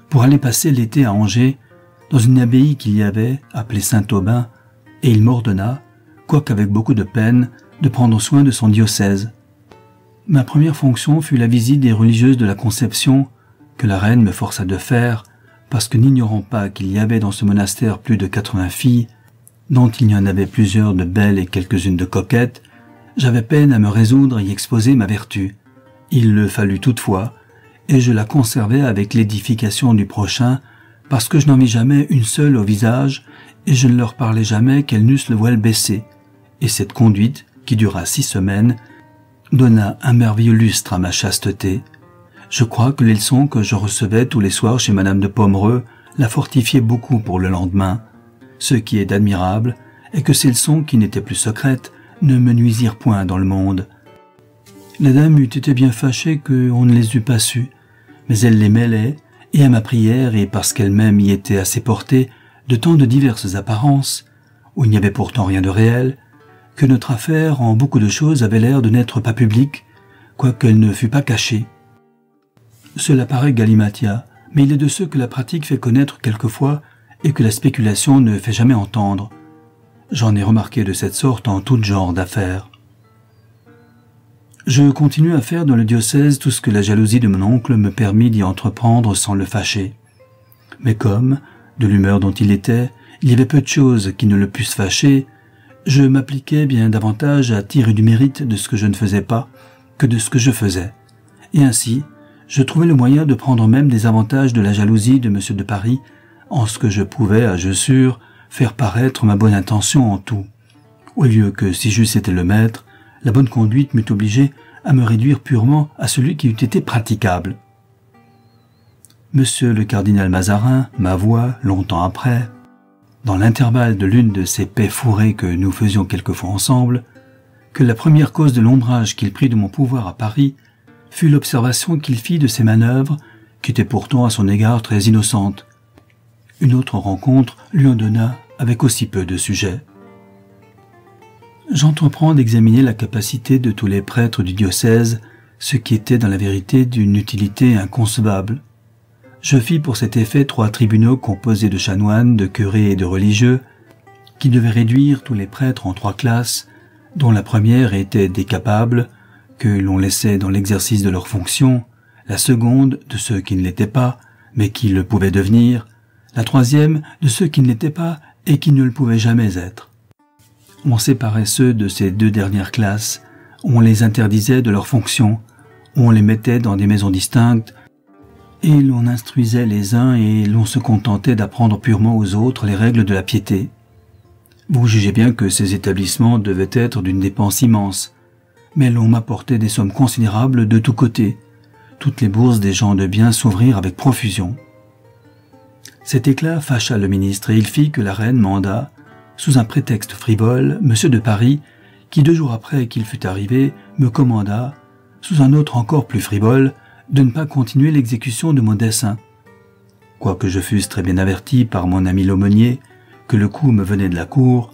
pour aller passer l'été à Angers, dans une abbaye qu'il y avait, appelée Saint-Aubin, et il m'ordonna, quoique avec beaucoup de peine, de prendre soin de son diocèse. Ma première fonction fut la visite des religieuses de la Conception, que la reine me força de faire, parce que n'ignorant pas qu'il y avait dans ce monastère plus de 80 filles, dont il y en avait plusieurs de belles et quelques-unes de coquettes, j'avais peine à me résoudre à y exposer ma vertu. Il le fallut toutefois, et je la conservai avec l'édification du prochain, parce que je n'en vis jamais une seule au visage, et je ne leur parlais jamais qu'elles n'eussent le voile baissé. Et cette conduite, qui dura 6 semaines, donna un merveilleux lustre à ma chasteté. Je crois que les leçons que je recevais tous les soirs chez madame de Pomereux la fortifiaient beaucoup pour le lendemain. Ce qui est admirable est que ces leçons qui n'étaient plus secrètes ne me nuisirent point dans le monde. La dame eût été bien fâchée qu'on ne les eût pas su, mais elle les mêlait, et à ma prière, et parce qu'elle-même y était assez portée, de tant de diverses apparences, où il n'y avait pourtant rien de réel, que notre affaire en beaucoup de choses avait l'air de n'être pas publique, quoiqu'elle ne fût pas cachée. Cela paraît galimatia, mais il est de ceux que la pratique fait connaître quelquefois et que la spéculation ne fait jamais entendre. J'en ai remarqué de cette sorte en tout genre d'affaires. Je continue à faire dans le diocèse tout ce que la jalousie de mon oncle me permit d'y entreprendre sans le fâcher. Mais comme, de l'humeur dont il était, il y avait peu de choses qui ne le pussent fâcher, je m'appliquais bien davantage à tirer du mérite de ce que je ne faisais pas que de ce que je faisais. Et ainsi, je trouvais le moyen de prendre même des avantages de la jalousie de M. de Paris en ce que je pouvais, à jeu sûr, faire paraître ma bonne intention en tout. Au lieu que, si j'eusse été le maître, la bonne conduite m'eût obligé à me réduire purement à celui qui eût été praticable. Monsieur le cardinal Mazarin m'avoua, longtemps après, dans l'intervalle de l'une de ces paix fourrées que nous faisions quelquefois ensemble, que la première cause de l'ombrage qu'il prit de mon pouvoir à Paris fut l'observation qu'il fit de ses manœuvres, qui étaient pourtant à son égard très innocentes. Une autre rencontre lui en donna avec aussi peu de sujet. J'entreprends d'examiner la capacité de tous les prêtres du diocèse, ce qui était dans la vérité d'une utilité inconcevable. Je fis pour cet effet 3 tribunaux composés de chanoines, de curés et de religieux, qui devaient réduire tous les prêtres en 3 classes, dont la première était des capables, que l'on laissait dans l'exercice de leurs fonctions, la seconde de ceux qui ne l'étaient pas, mais qui le pouvaient devenir, la troisième de ceux qui ne l'étaient pas et qui ne le pouvaient jamais être. On séparait ceux de ces 2 dernières classes, on les interdisait de leurs fonctions, on les mettait dans des maisons distinctes, et l'on instruisait les uns et l'on se contentait d'apprendre purement aux autres les règles de la piété. Vous jugez bien que ces établissements devaient être d'une dépense immense, mais l'on m'apportait des sommes considérables de tous côtés. Toutes les bourses des gens de bien s'ouvrirent avec profusion. Cet éclat fâcha le ministre et il fit que la reine manda, sous un prétexte frivole, monsieur de Paris, qui 2 jours après qu'il fut arrivé, me commanda, sous un autre encore plus frivole, de ne pas continuer l'exécution de mon dessein. Quoique je fusse très bien averti par mon ami l'aumônier que le coup me venait de la cour,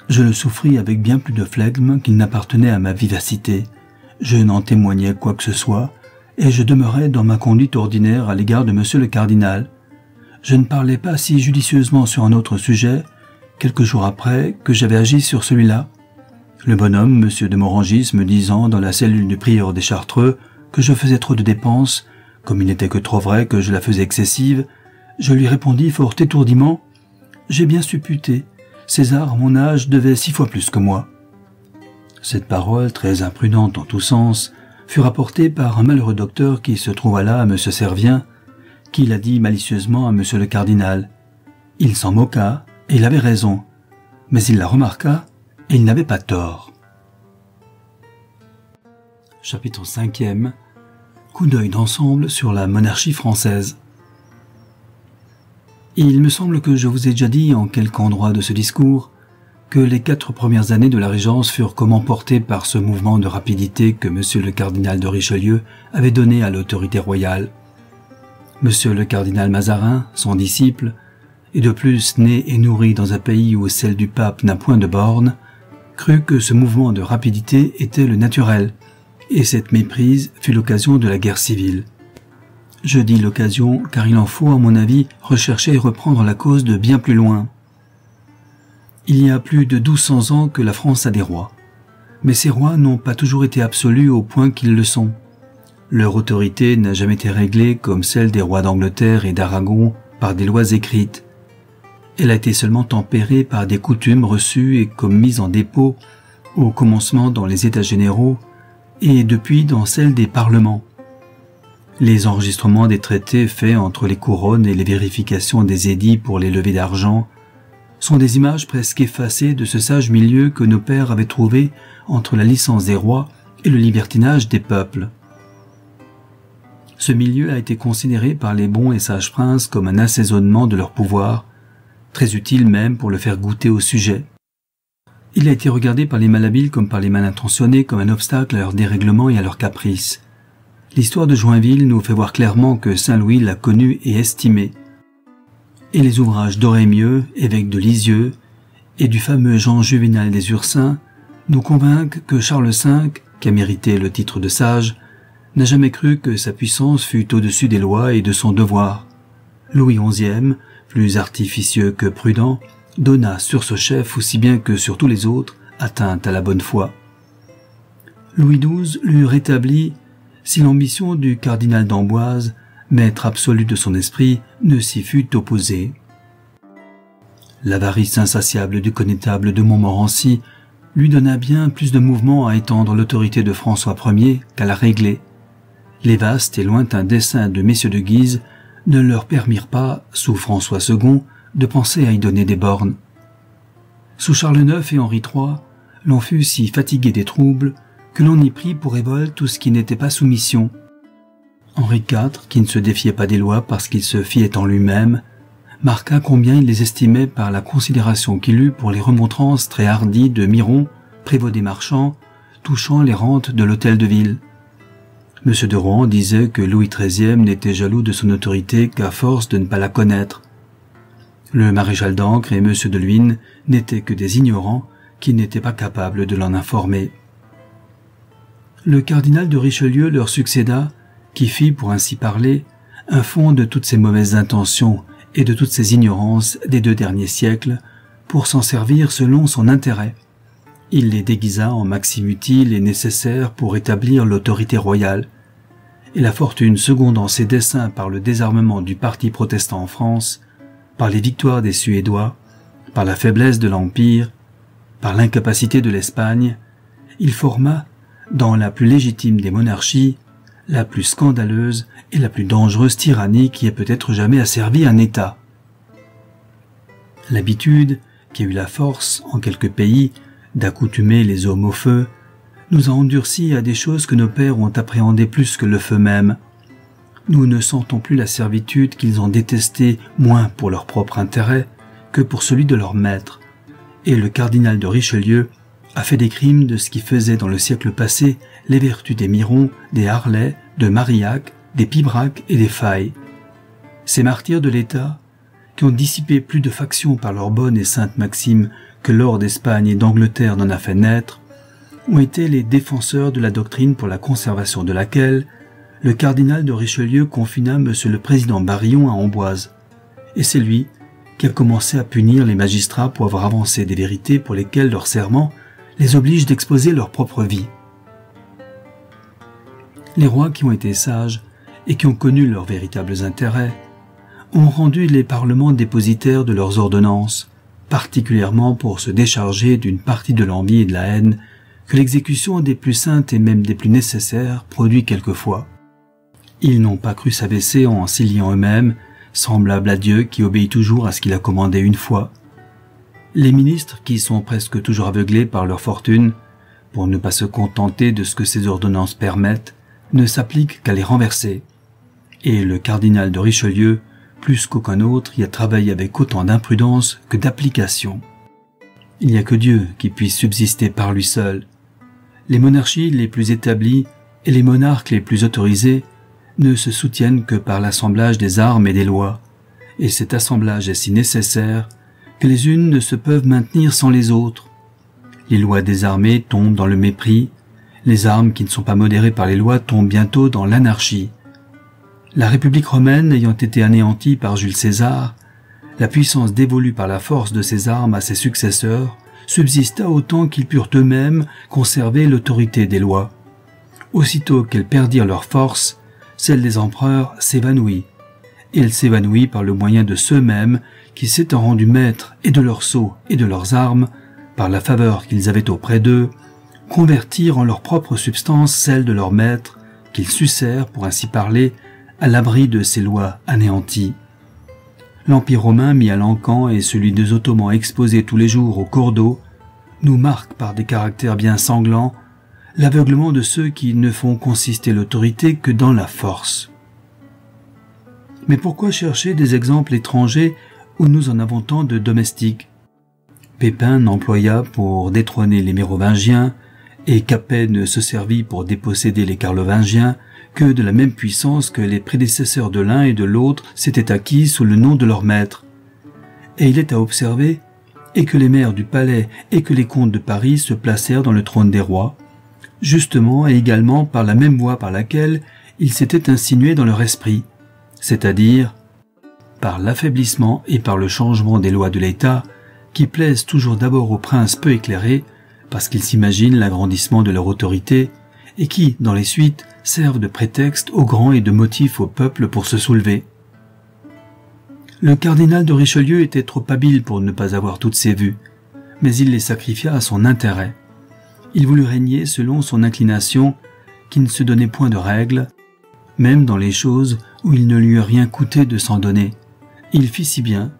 je le souffris avec bien plus de flegme qu'il n'appartenait à ma vivacité. Je n'en témoignais quoi que ce soit, et je demeurais dans ma conduite ordinaire à l'égard de monsieur le cardinal. Je ne parlais pas si judicieusement sur un autre sujet, quelques jours après, que j'avais agi sur celui-là. Le bonhomme, monsieur de Morangis, me disant dans la cellule du prieur des Chartreux que je faisais trop de dépenses, comme il n'était que trop vrai que je la faisais excessive, je lui répondis fort étourdiment « J'ai bien supputé. César, à mon âge, devait 6 fois plus que moi. » Cette parole, très imprudente en tous sens, fut rapportée par un malheureux docteur qui se trouva là à M. Servien, qui l'a dit malicieusement à M. le cardinal. Il s'en moqua, et il avait raison, mais il la remarqua, et il n'avait pas tort. Chapitre 5e. Coup d'œil d'ensemble sur la monarchie française. Il me semble que je vous ai déjà dit en quelque endroit de ce discours que les 4 premières années de la Régence furent comme emportées par ce mouvement de rapidité que monsieur le cardinal de Richelieu avait donné à l'autorité royale. Monsieur le cardinal Mazarin, son disciple, et de plus né et nourri dans un pays où celle du pape n'a point de borne, crut que ce mouvement de rapidité était le naturel, et cette méprise fut l'occasion de la guerre civile. Je dis l'occasion car il en faut, à mon avis, rechercher et reprendre la cause de bien plus loin. Il y a plus de 1200 ans que la France a des rois, mais ces rois n'ont pas toujours été absolus au point qu'ils le sont. Leur autorité n'a jamais été réglée comme celle des rois d'Angleterre et d'Aragon par des lois écrites. Elle a été seulement tempérée par des coutumes reçues et comme mises en dépôt au commencement dans les États généraux et depuis dans celles des parlements. Les enregistrements des traités faits entre les couronnes et les vérifications des édits pour les levées d'argent sont des images presque effacées de ce sage milieu que nos pères avaient trouvé entre la licence des rois et le libertinage des peuples. Ce milieu a été considéré par les bons et sages princes comme un assaisonnement de leur pouvoir, très utile même pour le faire goûter au sujet. Il a été regardé par les malhabiles comme par les mal intentionnés comme un obstacle à leur dérèglement et à leurs caprices. L'histoire de Joinville nous fait voir clairement que Saint Louis l'a connu et estimé. Et les ouvrages d'Orémieux, évêque de Lisieux, et du fameux Jean Juvénal des Ursins nous convainquent que Charles V, qui a mérité le titre de sage, n'a jamais cru que sa puissance fût au-dessus des lois et de son devoir. Louis XI, plus artificieux que prudent, donna sur ce chef aussi bien que sur tous les autres atteinte à la bonne foi. Louis XII l'eût rétabli si l'ambition du cardinal d'Amboise, maître absolu de son esprit, ne s'y fût opposée. L'avarice insatiable du connétable de Montmorency lui donna bien plus de mouvement à étendre l'autorité de François Ier qu'à la régler. Les vastes et lointains desseins de messieurs de Guise ne leur permirent pas, sous François II, de penser à y donner des bornes. Sous Charles IX et Henri III, l'on fut si fatigué des troubles que l'on y prit pour révolte tout ce qui n'était pas soumission. Henri IV, qui ne se défiait pas des lois parce qu'il se fiait en lui-même, marqua combien il les estimait par la considération qu'il eut pour les remontrances très hardies de Miron, prévôt des marchands, touchant les rentes de l'hôtel de ville. M. de Rohan disait que Louis XIII n'était jaloux de son autorité qu'à force de ne pas la connaître. Le maréchal d'Ancre et M. de Luynes n'étaient que des ignorants qui n'étaient pas capables de l'en informer. Le cardinal de Richelieu leur succéda, qui fit, pour ainsi parler, un fond de toutes ces mauvaises intentions et de toutes ces ignorances des 2 derniers siècles, pour s'en servir selon son intérêt. Il les déguisa en maximes utiles et nécessaires pour établir l'autorité royale, et la fortune secondant ses desseins par le désarmement du parti protestant en France, par les victoires des Suédois, par la faiblesse de l'Empire, par l'incapacité de l'Espagne, il forma, dans la plus légitime des monarchies, la plus scandaleuse et la plus dangereuse tyrannie qui ait peut-être jamais asservi un État. L'habitude, qui a eu la force, en quelques pays, d'accoutumer les hommes au feu, nous a endurcis à des choses que nos pères ont appréhendées plus que le feu même. Nous ne sentons plus la servitude qu'ils ont détestée moins pour leur propre intérêt que pour celui de leur maître, et le cardinal de Richelieu a fait des crimes de ce qui faisait dans le siècle passé les vertus des Miron, des Harlay, de Marillac, des Pibrac et des Faye. Ces martyrs de l'État, qui ont dissipé plus de factions par leur bonne et sainte maxime que l'or d'Espagne et d'Angleterre n'en a fait naître, ont été les défenseurs de la doctrine pour la conservation de laquelle le cardinal de Richelieu confina M. le président Barillon à Amboise, et c'est lui qui a commencé à punir les magistrats pour avoir avancé des vérités pour lesquelles leur serment les oblige d'exposer leur propre vie. Les rois qui ont été sages et qui ont connu leurs véritables intérêts ont rendu les parlements dépositaires de leurs ordonnances, particulièrement pour se décharger d'une partie de l'envie et de la haine que l'exécution des plus saintes et même des plus nécessaires produit quelquefois. Ils n'ont pas cru s'abaisser en s'y liant eux-mêmes, semblables à Dieu qui obéit toujours à ce qu'il a commandé une fois. Les ministres, qui sont presque toujours aveuglés par leur fortune, pour ne pas se contenter de ce que ces ordonnances permettent, ne s'appliquent qu'à les renverser. Et le cardinal de Richelieu, plus qu'aucun autre, y a travaillé avec autant d'imprudence que d'application. Il n'y a que Dieu qui puisse subsister par lui seul. Les monarchies les plus établies et les monarques les plus autorisés ne se soutiennent que par l'assemblage des armes et des lois, et cet assemblage est si nécessaire que les unes ne se peuvent maintenir sans les autres. Les lois des armées tombent dans le mépris, les armes qui ne sont pas modérées par les lois tombent bientôt dans l'anarchie. La République romaine ayant été anéantie par Jules César, la puissance dévolue par la force de ses armes à ses successeurs subsista autant qu'ils purent eux-mêmes conserver l'autorité des lois. Aussitôt qu'elles perdirent leur force, celle des empereurs s'évanouit, et elle s'évanouit par le moyen de ceux-mêmes qui, s'étant rendus maîtres et de leurs sceaux et de leurs armes, par la faveur qu'ils avaient auprès d'eux, convertirent en leur propre substance celle de leurs maîtres, qu'ils sucèrent, pour ainsi parler, à l'abri de ces lois anéanties. L'Empire romain mis à l'encan et celui des Ottomans exposé tous les jours au cours d'eau nous marquent par des caractères bien sanglants l'aveuglement de ceux qui ne font consister l'autorité que dans la force. Mais pourquoi chercher des exemples étrangers où nous en avons tant de domestiques? Pépin n'employa pour détrôner les Mérovingiens et Capet ne se servit pour déposséder les Carlovingiens que de la même puissance que les prédécesseurs de l'un et de l'autre s'étaient acquis sous le nom de leur maître. Et il est à observer et que les maires du palais et que les comtes de Paris se placèrent dans le trône des rois, justement et également par la même voie par laquelle ils s'étaient insinués dans leur esprit, c'est-à-dire par l'affaiblissement et par le changement des lois de l'État, qui plaisent toujours d'abord aux princes peu éclairés, parce qu'ils s'imaginent l'agrandissement de leur autorité, et qui, dans les suites, servent de prétexte aux grands et de motif au peuple pour se soulever. Le cardinal de Richelieu était trop habile pour ne pas avoir toutes ses vues, mais il les sacrifia à son intérêt. Il voulut régner selon son inclination, qui ne se donnait point de règles, même dans les choses où il ne lui eût rien coûté de s'en donner. Il fit si bien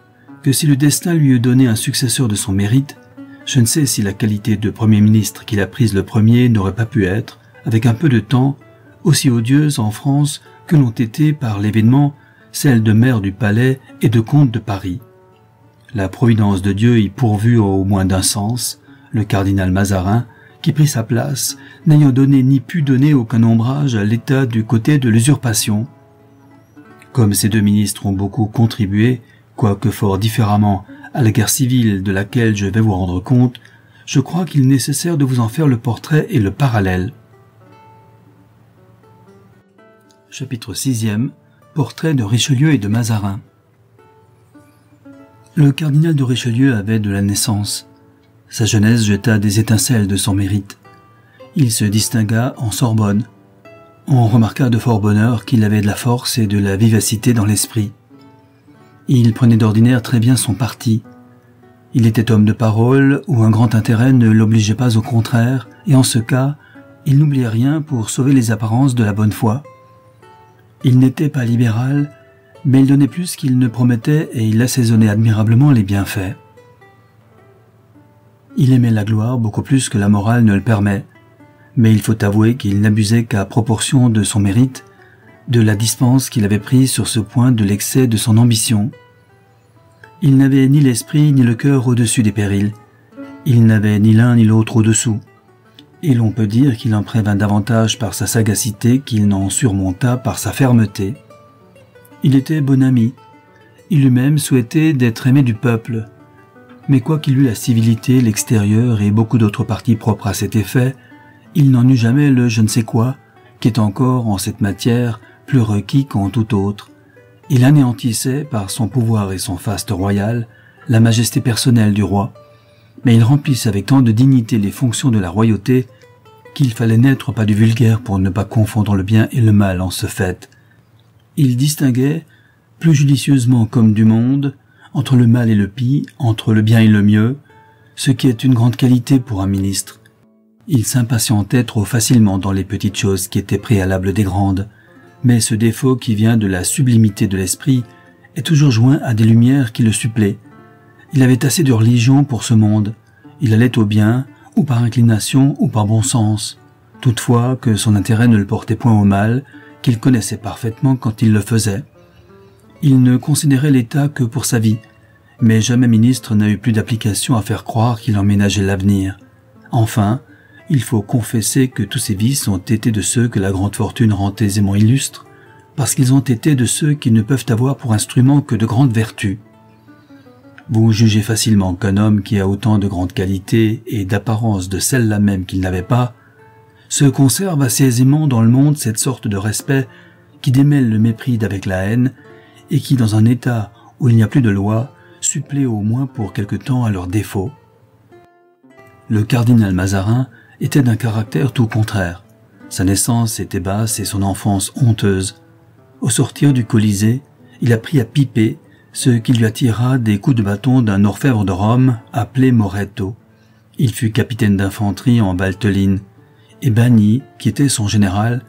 que si le destin lui eût donné un successeur de son mérite, je ne sais si la qualité de Premier ministre qu'il a prise le premier n'aurait pas pu être, avec un peu de temps, aussi odieuse en France que l'ont été par l'événement celles de maire du Palais et de comte de Paris. La providence de Dieu y pourvut au moins d'un sens, le cardinal Mazarin, qui prit sa place, n'ayant donné ni pu donner aucun ombrage à l'État du côté de l'usurpation. Comme ces deux ministres ont beaucoup contribué, quoique fort différemment, à la guerre civile de laquelle je vais vous rendre compte, je crois qu'il est nécessaire de vous en faire le portrait et le parallèle. Chapitre 6e. Portrait de Richelieu et de Mazarin. Le cardinal de Richelieu avait de la naissance. Sa jeunesse jeta des étincelles de son mérite. Il se distingua en Sorbonne. On remarqua de fort bonne heure qu'il avait de la force et de la vivacité dans l'esprit. Il prenait d'ordinaire très bien son parti. Il était homme de parole où un grand intérêt ne l'obligeait pas au contraire, et en ce cas, il n'oubliait rien pour sauver les apparences de la bonne foi. Il n'était pas libéral, mais il donnait plus qu'il ne promettait et il assaisonnait admirablement les bienfaits. Il aimait la gloire beaucoup plus que la morale ne le permet, mais il faut avouer qu'il n'abusait qu'à proportion de son mérite, de la dispense qu'il avait prise sur ce point de l'excès de son ambition. Il n'avait ni l'esprit ni le cœur au-dessus des périls. Il n'avait ni l'un ni l'autre au-dessous. Et l'on peut dire qu'il en prévint davantage par sa sagacité qu'il n'en surmonta par sa fermeté. Il était bon ami. Il eût même souhaité d'être aimé du peuple. Mais quoiqu'il eût la civilité, l'extérieur et beaucoup d'autres parties propres à cet effet, il n'en eut jamais le je ne sais quoi, qui est encore, en cette matière, plus requis qu'en tout autre. Il anéantissait, par son pouvoir et son faste royal, la majesté personnelle du roi, mais il remplissait avec tant de dignité les fonctions de la royauté qu'il fallait n'être pas du vulgaire pour ne pas confondre le bien et le mal en ce fait. Il distinguait, plus judicieusement comme du monde, entre le mal et le pis, entre le bien et le mieux, ce qui est une grande qualité pour un ministre. Il s'impatientait trop facilement dans les petites choses qui étaient préalables des grandes, mais ce défaut qui vient de la sublimité de l'esprit est toujours joint à des lumières qui le suppléent. Il avait assez de religion pour ce monde. Il allait au bien, ou par inclination, ou par bon sens. Toutefois que son intérêt ne le portait point au mal, qu'il connaissait parfaitement quand il le faisait. Il ne considérait l'État que pour sa vie, mais jamais ministre n'a eu plus d'application à faire croire qu'il en ménageait l'avenir. Enfin, il faut confesser que tous ses vices ont été de ceux que la grande fortune rend aisément illustres, parce qu'ils ont été de ceux qui ne peuvent avoir pour instrument que de grandes vertus. Vous jugez facilement qu'un homme qui a autant de grandes qualités et d'apparence de celles-là même qu'il n'avait pas, se conserve assez aisément dans le monde cette sorte de respect qui démêle le mépris d'avec la haine et qui, dans un état où il n'y a plus de loi, supplée au moins pour quelque temps à leurs défauts. Le cardinal Mazarin était d'un caractère tout contraire. Sa naissance était basse et son enfance honteuse. Au sortir du Colisée, il apprit à piper, ce qui lui attira des coups de bâton d'un orfèvre de Rome appelé Moretto. Il fut capitaine d'infanterie en Valteline, et Bagny, qui était son général,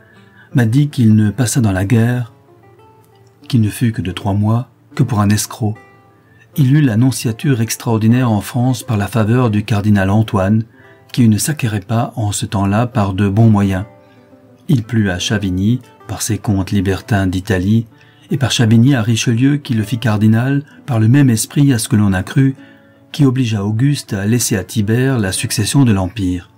m'a dit qu'il ne passa dans la guerre, qui ne fut que de 3 mois, que pour un escroc. Il eut l'annonciature extraordinaire en France par la faveur du cardinal Antoine, qui ne s'acquérait pas en ce temps-là par de bons moyens. Il plut à Chavigny, par ses comtes libertins d'Italie, et par Chavigny à Richelieu qui le fit cardinal par le même esprit à ce que l'on a cru, qui obligea Auguste à laisser à Tibère la succession de l'Empire.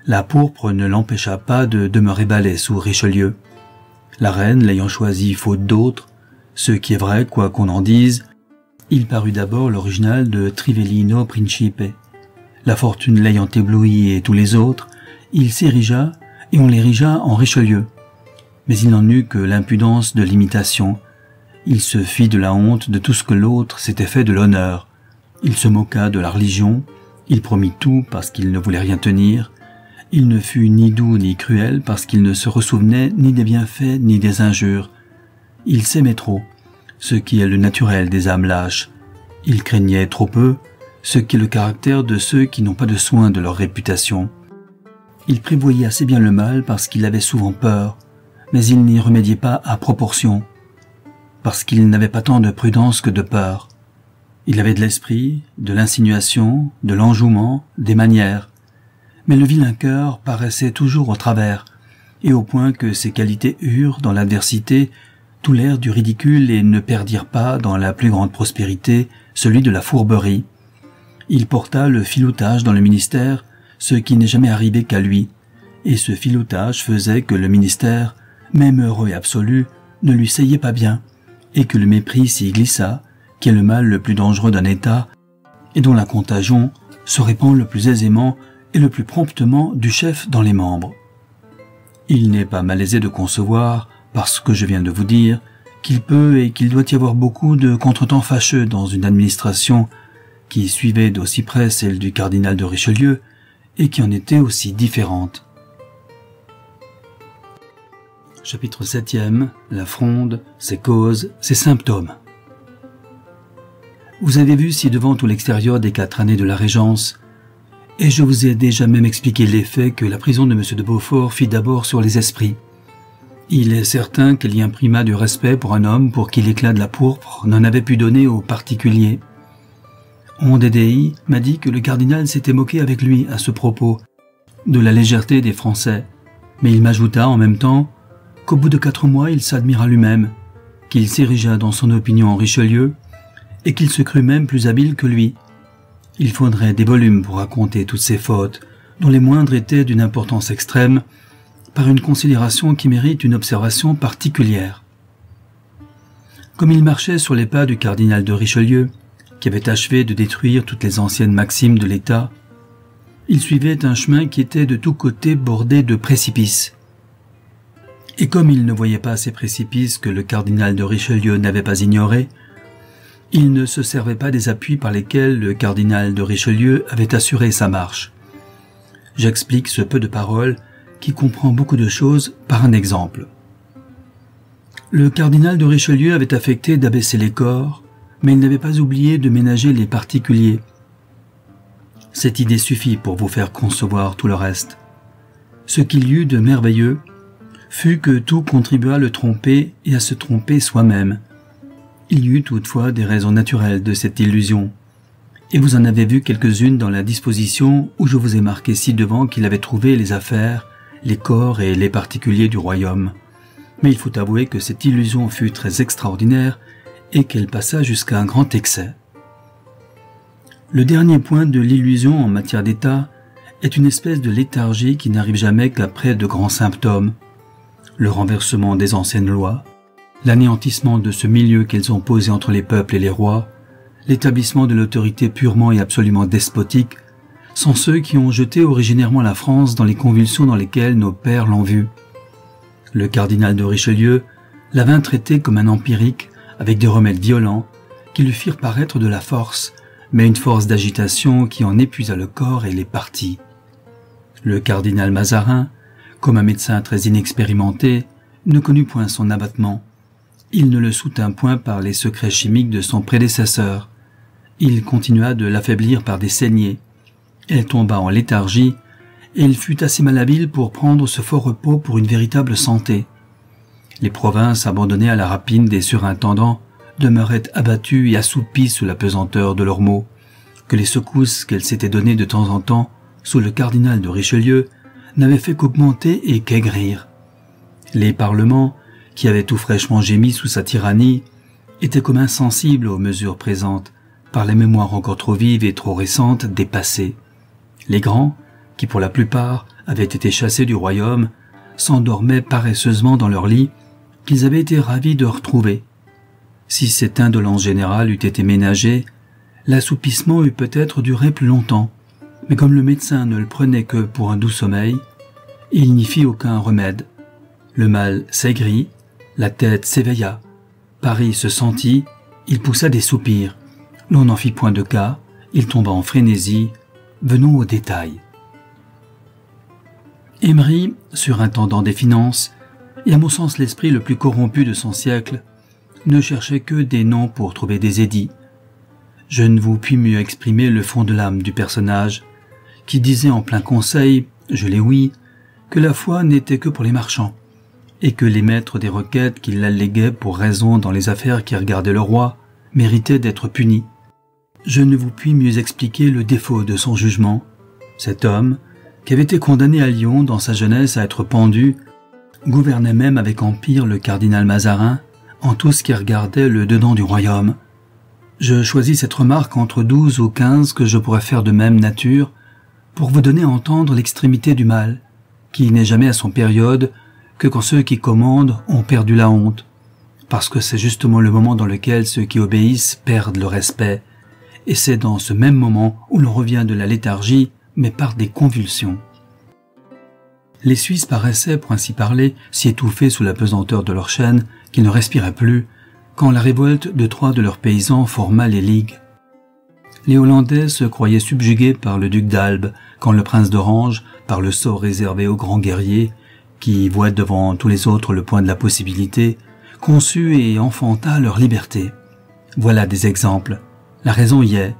La pourpre ne l'empêcha pas de demeurer balai sous Richelieu. La reine l'ayant choisi faute d'autres, ce qui est vrai quoi qu'on en dise, il parut d'abord l'original de Trivellino Principe. La fortune l'ayant ébloui et tous les autres, il s'érigea et on l'érigea en Richelieu. Mais il n'en eut que l'impudence de l'imitation. Il se fit de la honte de tout ce que l'autre s'était fait de l'honneur. Il se moqua de la religion, il promit tout parce qu'il ne voulait rien tenir. Il ne fut ni doux ni cruel parce qu'il ne se ressouvenait ni des bienfaits ni des injures. Il s'aimait trop, ce qui est le naturel des âmes lâches. Il craignait trop peu, ce qui est le caractère de ceux qui n'ont pas de soin de leur réputation. Il prévoyait assez bien le mal parce qu'il avait souvent peur, mais il n'y remédiait pas à proportion, parce qu'il n'avait pas tant de prudence que de peur. Il avait de l'esprit, de l'insinuation, de l'enjouement, des manières, mais le vilain cœur paraissait toujours au travers, et au point que ses qualités eurent, dans l'adversité, tout l'air du ridicule et ne perdirent pas, dans la plus grande prospérité, celui de la fourberie. Il porta le filoutage dans le ministère, ce qui n'est jamais arrivé qu'à lui, et ce filoutage faisait que le ministère, même heureux et absolu, ne lui seyait pas bien, et que le mépris s'y glissa, qui est le mal le plus dangereux d'un État, et dont la contagion se répand le plus aisément et le plus promptement du chef dans les membres. Il n'est pas malaisé de concevoir, par ce que je viens de vous dire, qu'il peut et qu'il doit y avoir beaucoup de contretemps fâcheux dans une administration qui suivait d'aussi près celle du cardinal de Richelieu et qui en était aussi différente. Chapitre 7e. La Fronde, ses causes, ses symptômes. Vous avez vu ci-devant tout l'extérieur des 4 années de la Régence, et je vous ai déjà même expliqué l'effet que la prison de M. de Beaufort fit d'abord sur les esprits. Il est certain qu'elle y imprima du respect pour un homme pour qui l'éclat de la pourpre n'en avait pu donner aux particuliers. Ondédéi m'a dit que le cardinal s'était moqué avec lui à ce propos, de la légèreté des Français, mais il m'ajouta en même temps qu'au bout de 4 mois il s'admira lui-même, qu'il s'érigea dans son opinion en Richelieu, et qu'il se crut même plus habile que lui. Il faudrait des volumes pour raconter toutes ces fautes, dont les moindres étaient d'une importance extrême, par une considération qui mérite une observation particulière. Comme il marchait sur les pas du cardinal de Richelieu, qui avait achevé de détruire toutes les anciennes maximes de l'État, il suivait un chemin qui était de tous côtés bordé de précipices. Et comme il ne voyait pas ces précipices que le cardinal de Richelieu n'avait pas ignorés, il ne se servait pas des appuis par lesquels le cardinal de Richelieu avait assuré sa marche. J'explique ce peu de paroles qui comprend beaucoup de choses par un exemple. Le cardinal de Richelieu avait affecté d'abaisser les corps, mais il n'avait pas oublié de ménager les particuliers. Cette idée suffit pour vous faire concevoir tout le reste. Ce qu'il y eut de merveilleux fut que tout contribua à le tromper et à se tromper soi-même. Il y eut toutefois des raisons naturelles de cette illusion, et vous en avez vu quelques-unes dans la disposition où je vous ai marqué ci-devant qu'il avait trouvé les affaires, les corps et les particuliers du royaume. Mais il faut avouer que cette illusion fut très extraordinaire et qu'elle passa jusqu'à un grand excès. Le dernier point de l'illusion en matière d'État est une espèce de léthargie qui n'arrive jamais qu'après de grands symptômes. Le renversement des anciennes lois, l'anéantissement de ce milieu qu'elles ont posé entre les peuples et les rois, l'établissement de l'autorité purement et absolument despotique, sont ceux qui ont jeté originairement la France dans les convulsions dans lesquelles nos pères l'ont vue. Le cardinal de Richelieu la vint traiter comme un empirique avec des remèdes violents qui lui firent paraître de la force, mais une force d'agitation qui en épuisa le corps et les parties. Le cardinal Mazarin, comme un médecin très inexpérimenté, ne connut point son abattement. Il ne le soutint point par les secrets chimiques de son prédécesseur. Il continua de l'affaiblir par des saignées. Elle tomba en léthargie, et il fut assez malhabile pour prendre ce fort repos pour une véritable santé. Les provinces abandonnées à la rapine des surintendants demeuraient abattues et assoupies sous la pesanteur de leurs maux, que les secousses qu'elles s'étaient données de temps en temps sous le cardinal de Richelieu n'avaient fait qu'augmenter et qu'aigrir. Les parlements, qui avaient tout fraîchement gémi sous sa tyrannie, étaient comme insensibles aux mesures présentes, par les mémoires encore trop vives et trop récentes des passés. Les grands, qui pour la plupart avaient été chassés du royaume, s'endormaient paresseusement dans leur lit, qu'ils avaient été ravis de retrouver. Si cette indolence générale eût été ménagée, l'assoupissement eût peut-être duré plus longtemps, mais comme le médecin ne le prenait que pour un doux sommeil, il n'y fit aucun remède. Le mal s'aigrit, la tête s'éveilla, Paris se sentit, il poussa des soupirs. L'on n'en fit point de cas, il tomba en frénésie. Venons aux détails. Emery, surintendant des finances, et à mon sens l'esprit le plus corrompu de son siècle, ne cherchait que des noms pour trouver des édits. Je ne vous puis mieux exprimer le fond de l'âme du personnage, qui disait en plein conseil, je l'ai ouï, que la foi n'était que pour les marchands, et que les maîtres des requêtes qui l'alléguaient pour raison dans les affaires qui regardaient le roi méritaient d'être punis. Je ne vous puis mieux expliquer le défaut de son jugement. Cet homme, qui avait été condamné à Lyon dans sa jeunesse à être pendu, gouvernait même avec empire le cardinal Mazarin en tout ce qui regardait le dedans du royaume. Je choisis cette remarque entre 12 ou 15 que je pourrais faire de même nature pour vous donner à entendre l'extrémité du mal, qui n'est jamais à son période que quand ceux qui commandent ont perdu la honte, parce que c'est justement le moment dans lequel ceux qui obéissent perdent le respect, et c'est dans ce même moment où l'on revient de la léthargie, mais par des convulsions. Les Suisses paraissaient, pour ainsi parler, si étouffés sous la pesanteur de leur chaîne qu'ils ne respiraient plus, quand la révolte de 3 de leurs paysans forma les ligues. Les Hollandais se croyaient subjugués par le duc d'Albe, quand le prince d'Orange, par le sort réservé aux grands guerriers, qui voient devant tous les autres le point de la possibilité, conçut et enfanta leur liberté. Voilà des exemples. La raison y est.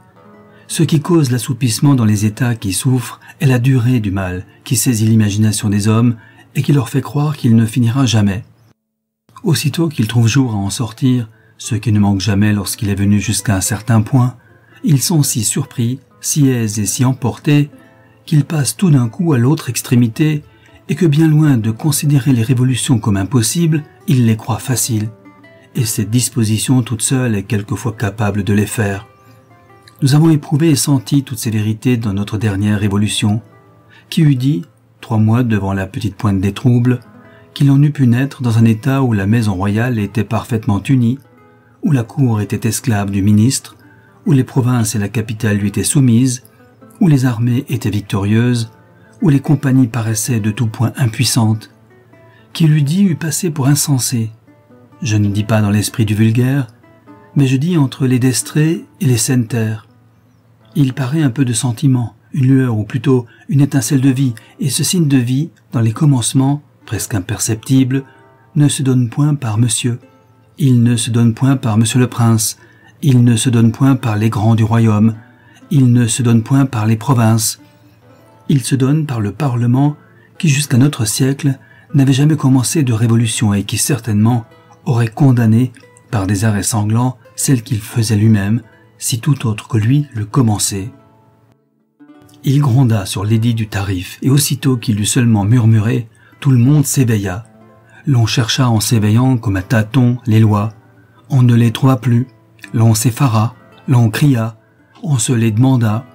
Ce qui cause l'assoupissement dans les États qui souffrent est la durée du mal qui saisit l'imagination des hommes et qui leur fait croire qu'il ne finira jamais. Aussitôt qu'ils trouvent jour à en sortir, ce qui ne manque jamais lorsqu'il est venu jusqu'à un certain point, ils sont si surpris, si aises et si emportés, qu'ils passent tout d'un coup à l'autre extrémité et que bien loin de considérer les révolutions comme impossibles, ils les croient faciles. Et cette disposition toute seule est quelquefois capable de les faire. Nous avons éprouvé et senti toutes ces vérités dans notre dernière révolution. Qui eût dit, 3 mois devant la petite pointe des troubles, qu'il en eût pu naître dans un État où la maison royale était parfaitement unie, où la cour était esclave du ministre, où les provinces et la capitale lui étaient soumises, où les armées étaient victorieuses, où les compagnies paraissaient de tout point impuissantes. Qui l'eût dit eût passé pour insensé. Je ne dis pas dans l'esprit du vulgaire, mais je dis entre les destrés et les saines-terres. Il paraît un peu de sentiment, une lueur ou plutôt une étincelle de vie, et ce signe de vie, dans les commencements, presque imperceptible, ne se donne point par monsieur. Il ne se donne point par monsieur le prince. Il ne se donne point par les grands du royaume. Il ne se donne point par les provinces. Il se donne par le Parlement qui, jusqu'à notre siècle, n'avait jamais commencé de révolution et qui, certainement, aurait condamné, par des arrêts sanglants, celle qu'il faisait lui-même, si tout autre que lui le commençait. Il gronda sur l'édit du tarif, et aussitôt qu'il eut seulement murmuré, tout le monde s'éveilla. L'on chercha en s'éveillant comme à tâtons les lois. On ne les trouva plus. L'on s'effara, l'on cria, on se les demanda.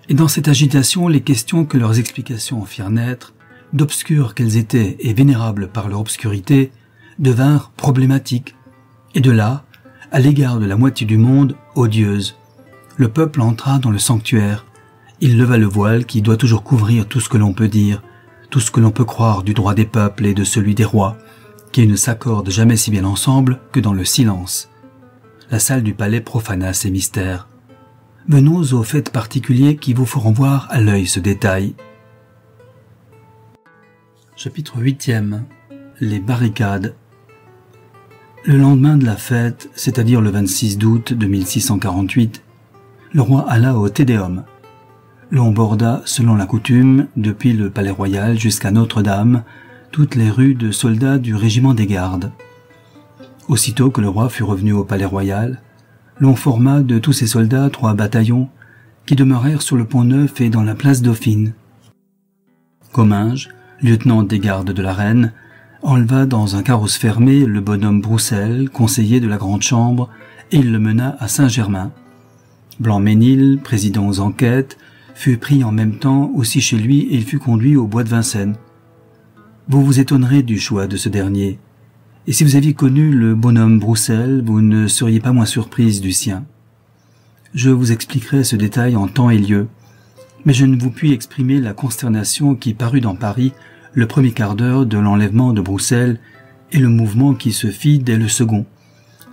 Et dans cette agitation, les questions que leurs explications firent naître, d'obscures qu'elles étaient et vénérables par leur obscurité, devinrent problématiques. Et de là, à l'égard de la moitié du monde, odieuses. Le peuple entra dans le sanctuaire. Il leva le voile qui doit toujours couvrir tout ce que l'on peut dire, tout ce que l'on peut croire du droit des peuples et de celui des rois, qui ne s'accordent jamais si bien ensemble que dans le silence. La salle du palais profana ces mystères. Venons aux faits particuliers qui vous feront voir à l'œil ce détail. Chapitre 8e. Les barricades. Le lendemain de la fête, c'est-à-dire le 26 août de 1648, le roi alla au Te Deum. L'on borda, selon la coutume, depuis le palais royal jusqu'à Notre-Dame, toutes les rues de soldats du régiment des gardes. Aussitôt que le roi fut revenu au palais royal, l'on forma de tous ces soldats 3 bataillons qui demeurèrent sur le Pont-Neuf et dans la place Dauphine. Comminges, lieutenant des gardes de la reine, enleva dans un carrosse fermé le bonhomme Broussel, conseiller de la grande chambre, et il le mena à Saint-Germain. Blancmesnil, président aux enquêtes, fut pris en même temps aussi chez lui et il fut conduit au bois de Vincennes. Vous vous étonnerez du choix de ce dernier, et si vous aviez connu le bonhomme Broussel, vous ne seriez pas moins surprise du sien. Je vous expliquerai ce détail en temps et lieu, mais je ne vous puis exprimer la consternation qui parut dans Paris le premier quart d'heure de l'enlèvement de Broussel et le mouvement qui se fit dès le second.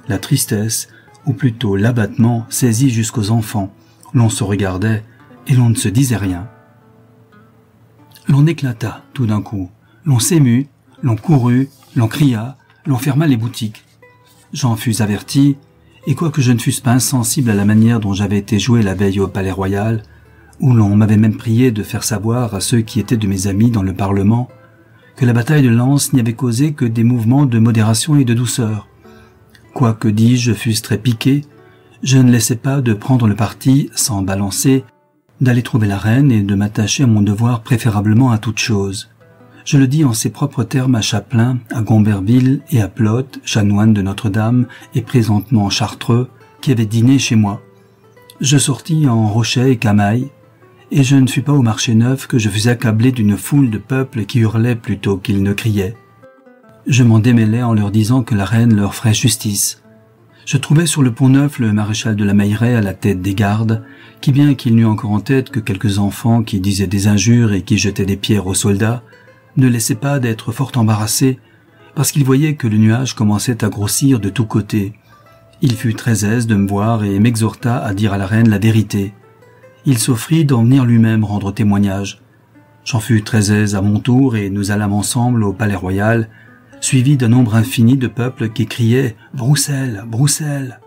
La tristesse, ou plutôt l'abattement, saisit jusqu'aux enfants. L'on se regardait et l'on ne se disait rien. L'on éclata tout d'un coup, l'on s'émut, l'on courut, l'on cria, l'on ferma les boutiques. J'en fus averti, et quoique je ne fusse pas insensible à la manière dont j'avais été joué la veille au Palais Royal, où l'on m'avait même prié de faire savoir à ceux qui étaient de mes amis dans le Parlement que la bataille de Lens n'y avait causé que des mouvements de modération et de douceur. Quoique, dis-je, fusse très piqué, je ne laissais pas de prendre le parti, sans balancer, d'aller trouver la reine et de m'attacher à mon devoir préférablement à toute chose. Je le dis en ses propres termes à Chapelain, à Gomberville et à Plotte, chanoine de Notre-Dame et présentement chartreux, qui avait dîné chez moi. Je sortis en Rochet et Camaille, et je ne fus pas au marché neuf que je fus accablé d'une foule de peuple qui hurlait plutôt qu'il ne criait. Je m'en démêlais en leur disant que la reine leur ferait justice. Je trouvais sur le Pont-Neuf le maréchal de la Meilleraye à la tête des gardes, qui bien qu'il n'eût encore en tête que quelques enfants qui disaient des injures et qui jetaient des pierres aux soldats, ne laissait pas d'être fort embarrassé, parce qu'il voyait que le nuage commençait à grossir de tous côtés. Il fut très aise de me voir et m'exhorta à dire à la reine la vérité. Il s'offrit d'en venir lui-même rendre témoignage. J'en fus très aise à mon tour et nous allâmes ensemble au Palais Royal, suivis d'un nombre infini de peuples qui criaient « Bruxelles, Bruxelles !»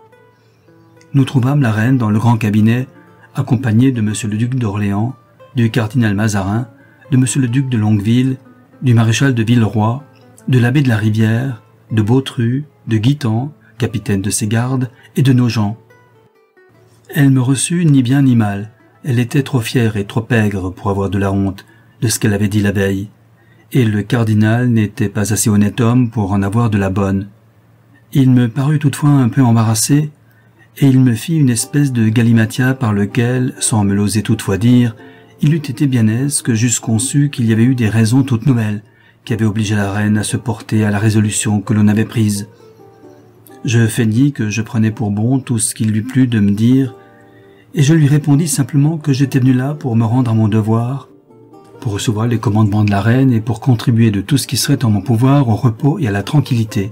Nous trouvâmes la reine dans le grand cabinet, accompagnée de monsieur le duc d'Orléans, du cardinal Mazarin, de monsieur le duc de Longueville, du maréchal de Villeroy, de l'abbé de la Rivière, de Bautru, de Guitant, capitaine de ses gardes, et de Nogent. Elle me reçut ni bien ni mal. Elle était trop fière et trop aigre pour avoir de la honte de ce qu'elle avait dit la veille, et le cardinal n'était pas assez honnête homme pour en avoir de la bonne. Il me parut toutefois un peu embarrassé, et il me fit une espèce de galimatia par lequel, sans me l'oser toutefois dire, il eût été bien aise que j'eusse conçu qu'il y avait eu des raisons toutes nouvelles qui avaient obligé la reine à se porter à la résolution que l'on avait prise. Je feignis que je prenais pour bon tout ce qu'il lui plut de me dire, et je lui répondis simplement que j'étais venu là pour me rendre à mon devoir, pour recevoir les commandements de la reine et pour contribuer de tout ce qui serait en mon pouvoir au repos et à la tranquillité.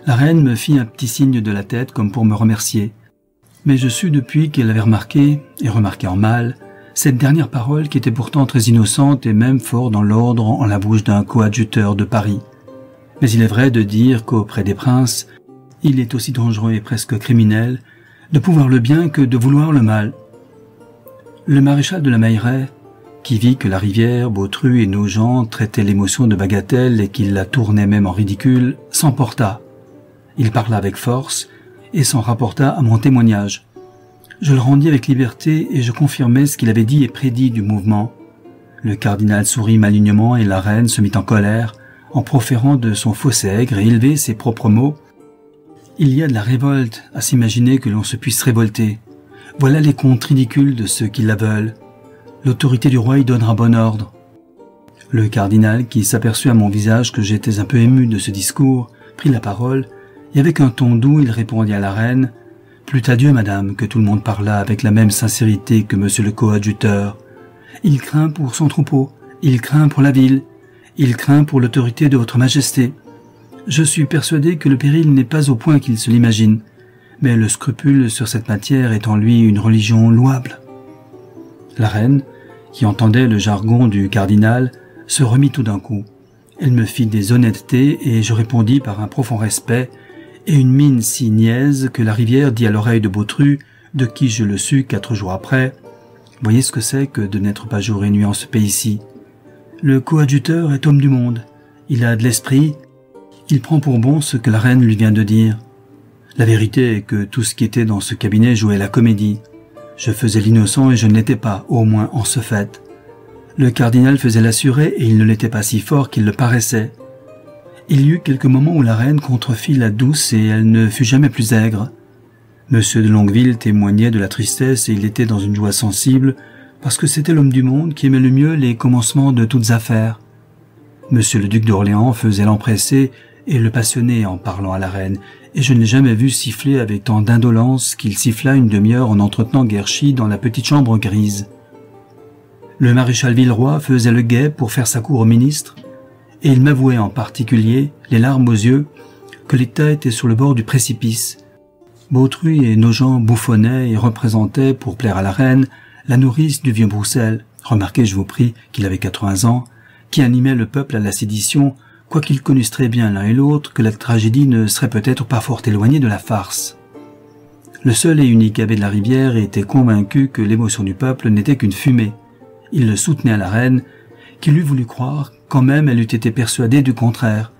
La reine me fit un petit signe de la tête comme pour me remercier, mais je sus depuis qu'elle avait remarqué, et remarqué en mal, cette dernière parole qui était pourtant très innocente et même fort dans l'ordre en la bouche d'un coadjuteur de Paris. Mais il est vrai de dire qu'auprès des princes, il est aussi dangereux et presque criminel de pouvoir le bien que de vouloir le mal. Le maréchal de la Meilleraye, qui vit que la Rivière, Bautru et Nogent traitaient l'émotion de bagatelle et qu'il la tournait même en ridicule, s'emporta. Il parla avec force et s'en rapporta à mon témoignage. Je le rendis avec liberté et je confirmai ce qu'il avait dit et prédit du mouvement. Le cardinal sourit malignement et la reine se mit en colère en proférant de son fausset aigre et élevé ses propres mots. Il y a de la révolte à s'imaginer que l'on se puisse révolter. Voilà les contes ridicules de ceux qui la veulent. L'autorité du roi y donnera bon ordre. Le cardinal, qui s'aperçut à mon visage que j'étais un peu ému de ce discours, prit la parole et avec un ton doux il répondit à la reine « Plût à Dieu, madame, que tout le monde parlât avec la même sincérité que monsieur le coadjuteur. Il craint pour son troupeau, il craint pour la ville, il craint pour l'autorité de votre majesté. Je suis persuadé que le péril n'est pas au point qu'il se l'imagine, mais le scrupule sur cette matière est en lui une religion louable. » La reine, qui entendait le jargon du cardinal, se remit tout d'un coup. Elle me fit des honnêtetés et je répondis par un profond respect et une mine si niaise que la Rivière dit à l'oreille de Bautru, de qui je le sus 4 jours après, « Voyez ce que c'est que de n'être pas jour et nuit en ce pays-ci. Le coadjuteur est homme du monde, il a de l'esprit, il prend pour bon ce que la reine lui vient de dire. La vérité est que tout ce qui était dans ce cabinet jouait la comédie. Je faisais l'innocent et je ne l'étais pas, au moins en ce fait. Le cardinal faisait l'assuré et il ne l'était pas si fort qu'il le paraissait. Il y eut quelques moments où la reine contrefit la douce et elle ne fut jamais plus aigre. Monsieur de Longueville témoignait de la tristesse et il était dans une joie sensible parce que c'était l'homme du monde qui aimait le mieux les commencements de toutes affaires. Monsieur le duc d'Orléans faisait l'empressé et le passionné en parlant à la reine, et je ne l'ai jamais vu siffler avec tant d'indolence qu'il siffla une demi-heure en entretenant Guerchy dans la petite chambre grise. Le maréchal Villeroy faisait le guet pour faire sa cour au ministre, et il m'avouait en particulier, les larmes aux yeux, que l'État était sur le bord du précipice. Bautru et Nogent bouffonnaient et représentaient, pour plaire à la reine, la nourrice du vieux Bruxelles, remarquez, je vous prie, qu'il avait 80 ans, qui animait le peuple à la sédition, quoiqu'ils connussent très bien l'un et l'autre que la tragédie ne serait peut-être pas fort éloignée de la farce. Le seul et unique abbé de la Rivière était convaincu que l'émotion du peuple n'était qu'une fumée. Il le soutenait à la reine, qu'il eût voulu croire quand même elle eût été persuadée du contraire.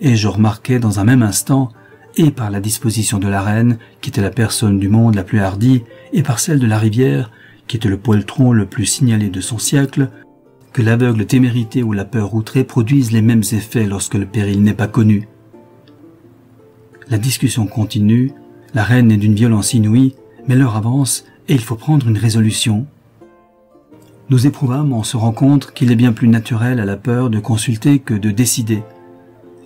Et je remarquai dans un même instant, et par la disposition de la reine, qui était la personne du monde la plus hardie, et par celle de la rivière, qui était le poltron le plus signalé de son siècle, que l'aveugle témérité ou la peur outrée produisent les mêmes effets lorsque le péril n'est pas connu. La discussion continue, la reine est d'une violence inouïe, mais l'heure avance et il faut prendre une résolution. Nous éprouvâmes en ce rencontre qu'il est bien plus naturel à la peur de consulter que de décider.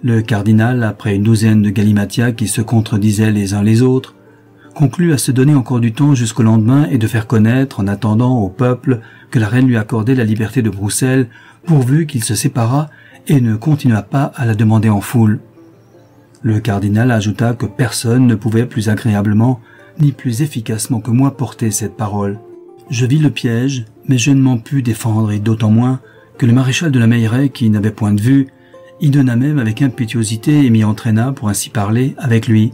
Le cardinal, après une douzaine de galimatias qui se contredisaient les uns les autres, conclut à se donner encore du temps jusqu'au lendemain et de faire connaître, en attendant au peuple, que la reine lui accordait la liberté de Bruxelles, pourvu qu'il se séparât et ne continuât pas à la demander en foule. Le cardinal ajouta que personne ne pouvait plus agréablement ni plus efficacement que moi porter cette parole. Je vis le piège, mais je ne m'en pus défendre, et d'autant moins que le maréchal de la Meilleraye, qui n'avait point de vue, y donna même avec impétuosité et m'y entraîna, pour ainsi parler, avec lui.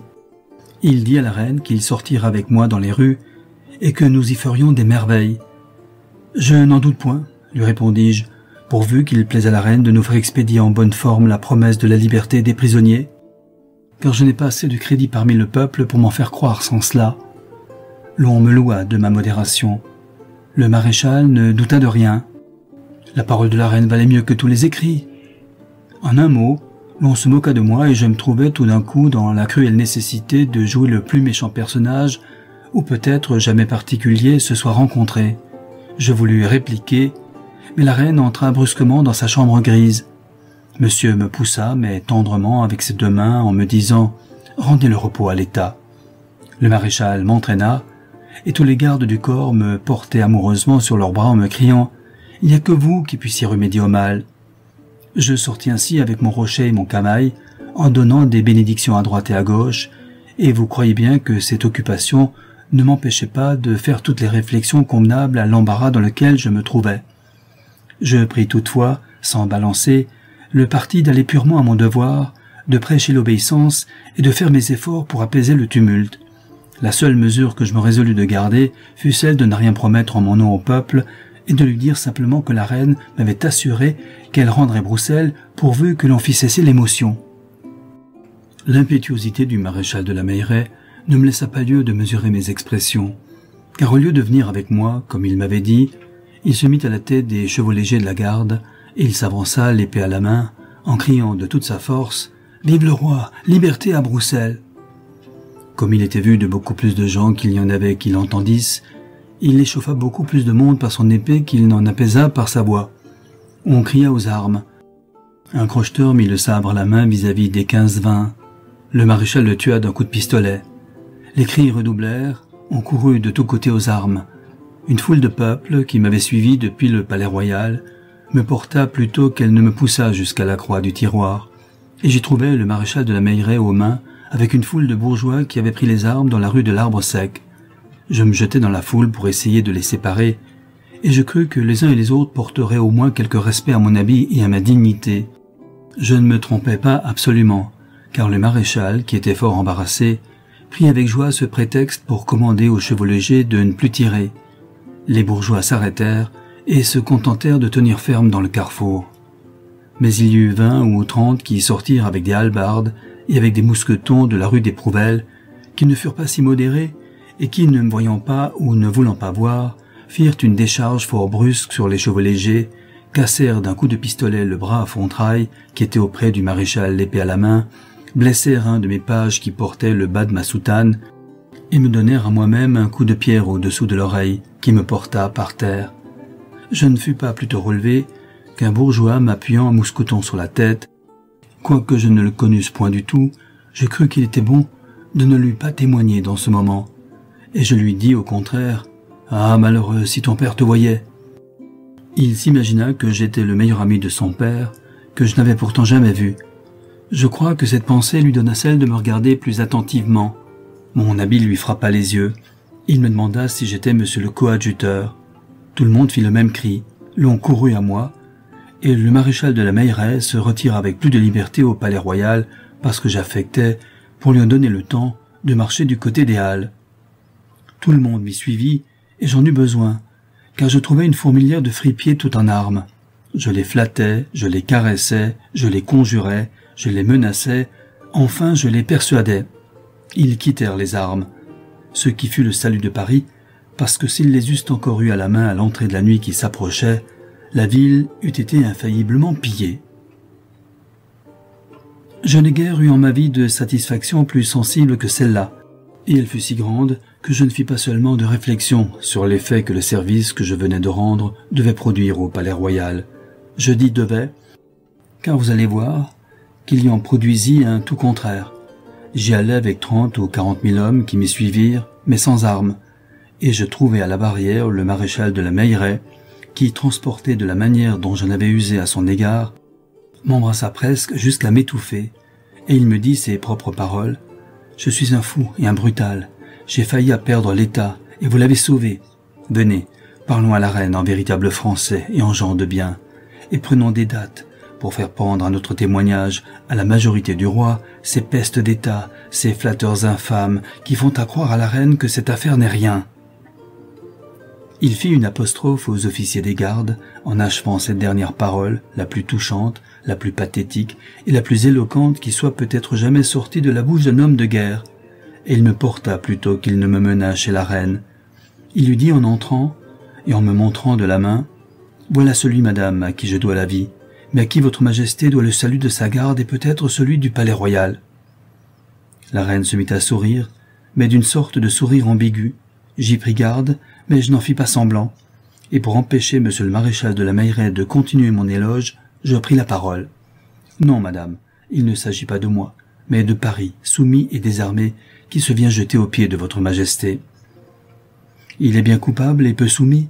Il dit à la reine qu'il sortira avec moi dans les rues, et que nous y ferions des merveilles. « Je n'en doute point, » lui répondis-je, pourvu qu'il plaise à la reine de nous faire expédier en bonne forme la promesse de la liberté des prisonniers, car je n'ai pas assez de crédit parmi le peuple pour m'en faire croire sans cela. L'on me loua de ma modération. Le maréchal ne douta de rien. La parole de la reine valait mieux que tous les écrits. En un mot, l'on se moqua de moi et je me trouvais tout d'un coup dans la cruelle nécessité de jouer le plus méchant personnage, ou peut-être jamais particulier, se soit rencontré. Je voulus répliquer, mais la reine entra brusquement dans sa chambre grise. Monsieur me poussa, mais tendrement, avec ses deux mains, en me disant « Rendez le repos à l'État ». Le maréchal m'entraîna, et tous les gardes du corps me portaient amoureusement sur leurs bras en me criant « Il n'y a que vous qui puissiez remédier au mal ». Je sortis ainsi avec mon rocher et mon camail, en donnant des bénédictions à droite et à gauche, et vous croyez bien que cette occupation ne m'empêchait pas de faire toutes les réflexions convenables à l'embarras dans lequel je me trouvais. Je pris toutefois, sans balancer, le parti d'aller purement à mon devoir, de prêcher l'obéissance et de faire mes efforts pour apaiser le tumulte. La seule mesure que je me résolus de garder fut celle de ne rien promettre en mon nom au peuple et de lui dire simplement que la reine m'avait assuré qu'elle rendrait Bruxelles pourvu que l'on fît cesser l'émotion. L'impétuosité du maréchal de la Meilleraye ne me laissa pas lieu de mesurer mes expressions, car au lieu de venir avec moi, comme il m'avait dit, il se mit à la tête des chevaux légers de la garde, et il s'avança, l'épée à la main, en criant de toute sa force « Vive le roi, liberté à Bruxelles !» Comme il était vu de beaucoup plus de gens qu'il y en avait qui l'entendissent, il échauffa beaucoup plus de monde par son épée qu'il n'en apaisa par sa voix. On cria aux armes. Un crocheteur mit le sabre à la main vis-à-vis des 15-20. Le maréchal le tua d'un coup de pistolet. Les cris redoublèrent, on courut de tous côtés aux armes. Une foule de peuple, qui m'avait suivi depuis le palais royal, me porta plutôt qu'elle ne me poussa jusqu'à la croix du tiroir, et j'y trouvai le maréchal de la Meilleraye aux mains, avec une foule de bourgeois qui avaient pris les armes dans la rue de l'Arbre Sec. Je me jetai dans la foule pour essayer de les séparer, et je crus que les uns et les autres porteraient au moins quelque respect à mon habit et à ma dignité. Je ne me trompais pas absolument, car le maréchal, qui était fort embarrassé, prit avec joie ce prétexte pour commander aux chevaux légers de ne plus tirer. Les bourgeois s'arrêtèrent et se contentèrent de tenir ferme dans le carrefour. Mais il y eut 20 ou 30 qui sortirent avec des hallebardes et avec des mousquetons de la rue des Prouvelles, qui ne furent pas si modérés et qui, ne me voyant pas ou ne voulant pas voir, firent une décharge fort brusque sur les chevaux légers, cassèrent d'un coup de pistolet le bras à Fontrailles, qui était auprès du maréchal l'épée à la main, blessèrent un de mes pages qui portait le bas de ma soutane, et me donnèrent à moi-même un coup de pierre au-dessous de l'oreille, qui me porta par terre. Je ne fus pas plutôt relevé qu'un bourgeois m'appuyant un mousqueton sur la tête. Quoique je ne le connusse point du tout, je crus qu'il était bon de ne lui pas témoigner dans ce moment, et je lui dis au contraire « Ah, malheureux, si ton père te voyait !» Il s'imagina que j'étais le meilleur ami de son père, que je n'avais pourtant jamais vu. Je crois que cette pensée lui donna celle de me regarder plus attentivement. Mon habit lui frappa les yeux. Il me demanda si j'étais monsieur le coadjuteur. Tout le monde fit le même cri. L'on courut à moi, et le maréchal de la Meilleraye se retira avec plus de liberté au palais royal parce que j'affectais, pour lui en donner le temps, de marcher du côté des Halles. Tout le monde m'y suivit, et j'en eus besoin, car je trouvais une fourmilière de fripiers tout en armes. Je les flattais, je les caressais, je les conjurais, je les menaçais, enfin je les persuadais. Ils quittèrent les armes, ce qui fut le salut de Paris, parce que s'ils les eussent encore eus à la main à l'entrée de la nuit qui s'approchait, la ville eût été infailliblement pillée. Je n'ai guère eu en ma vie de satisfaction plus sensible que celle-là, et elle fut si grande que je ne fis pas seulement de réflexion sur l'effet que le service que je venais de rendre devait produire au Palais Royal. Je dis devait, car vous allez voir qu'il y en produisit un tout contraire. J'y allais avec 30 ou 40 000 hommes qui m'y suivirent, mais sans armes, et je trouvai à la barrière le maréchal de la Meilleraye, qui, transporté de la manière dont j'en avais usé à son égard, m'embrassa presque jusqu'à m'étouffer, et il me dit ces propres paroles. « Je suis un fou et un brutal. J'ai failli à perdre l'État, et vous l'avez sauvé. Venez, parlons à la reine en véritable français et en gens de bien, et prenons des dates pour faire pendre à notre témoignage, à la majorité du roi, ces pestes d'État, ces flatteurs infâmes qui font à croire à la reine que cette affaire n'est rien. » Il fit une apostrophe aux officiers des gardes, en achevant cette dernière parole, la plus touchante, la plus pathétique et la plus éloquente qui soit peut-être jamais sortie de la bouche d'un homme de guerre, et il me porta plutôt qu'il ne me mena chez la reine. Il lui dit en entrant, et en me montrant de la main, « Voilà celui, madame, à qui je dois la vie, mais à qui votre majesté doit le salut de sa garde et peut-être celui du palais royal. » La reine se mit à sourire, mais d'une sorte de sourire ambigu. J'y pris garde, mais je n'en fis pas semblant, et pour empêcher monsieur le maréchal de la Meilleraye de continuer mon éloge, je pris la parole. « Non, madame, il ne s'agit pas de moi, mais de Paris, soumis et désarmé, qui se vient jeter aux pieds de votre majesté. »« Il est bien coupable et peu soumis, »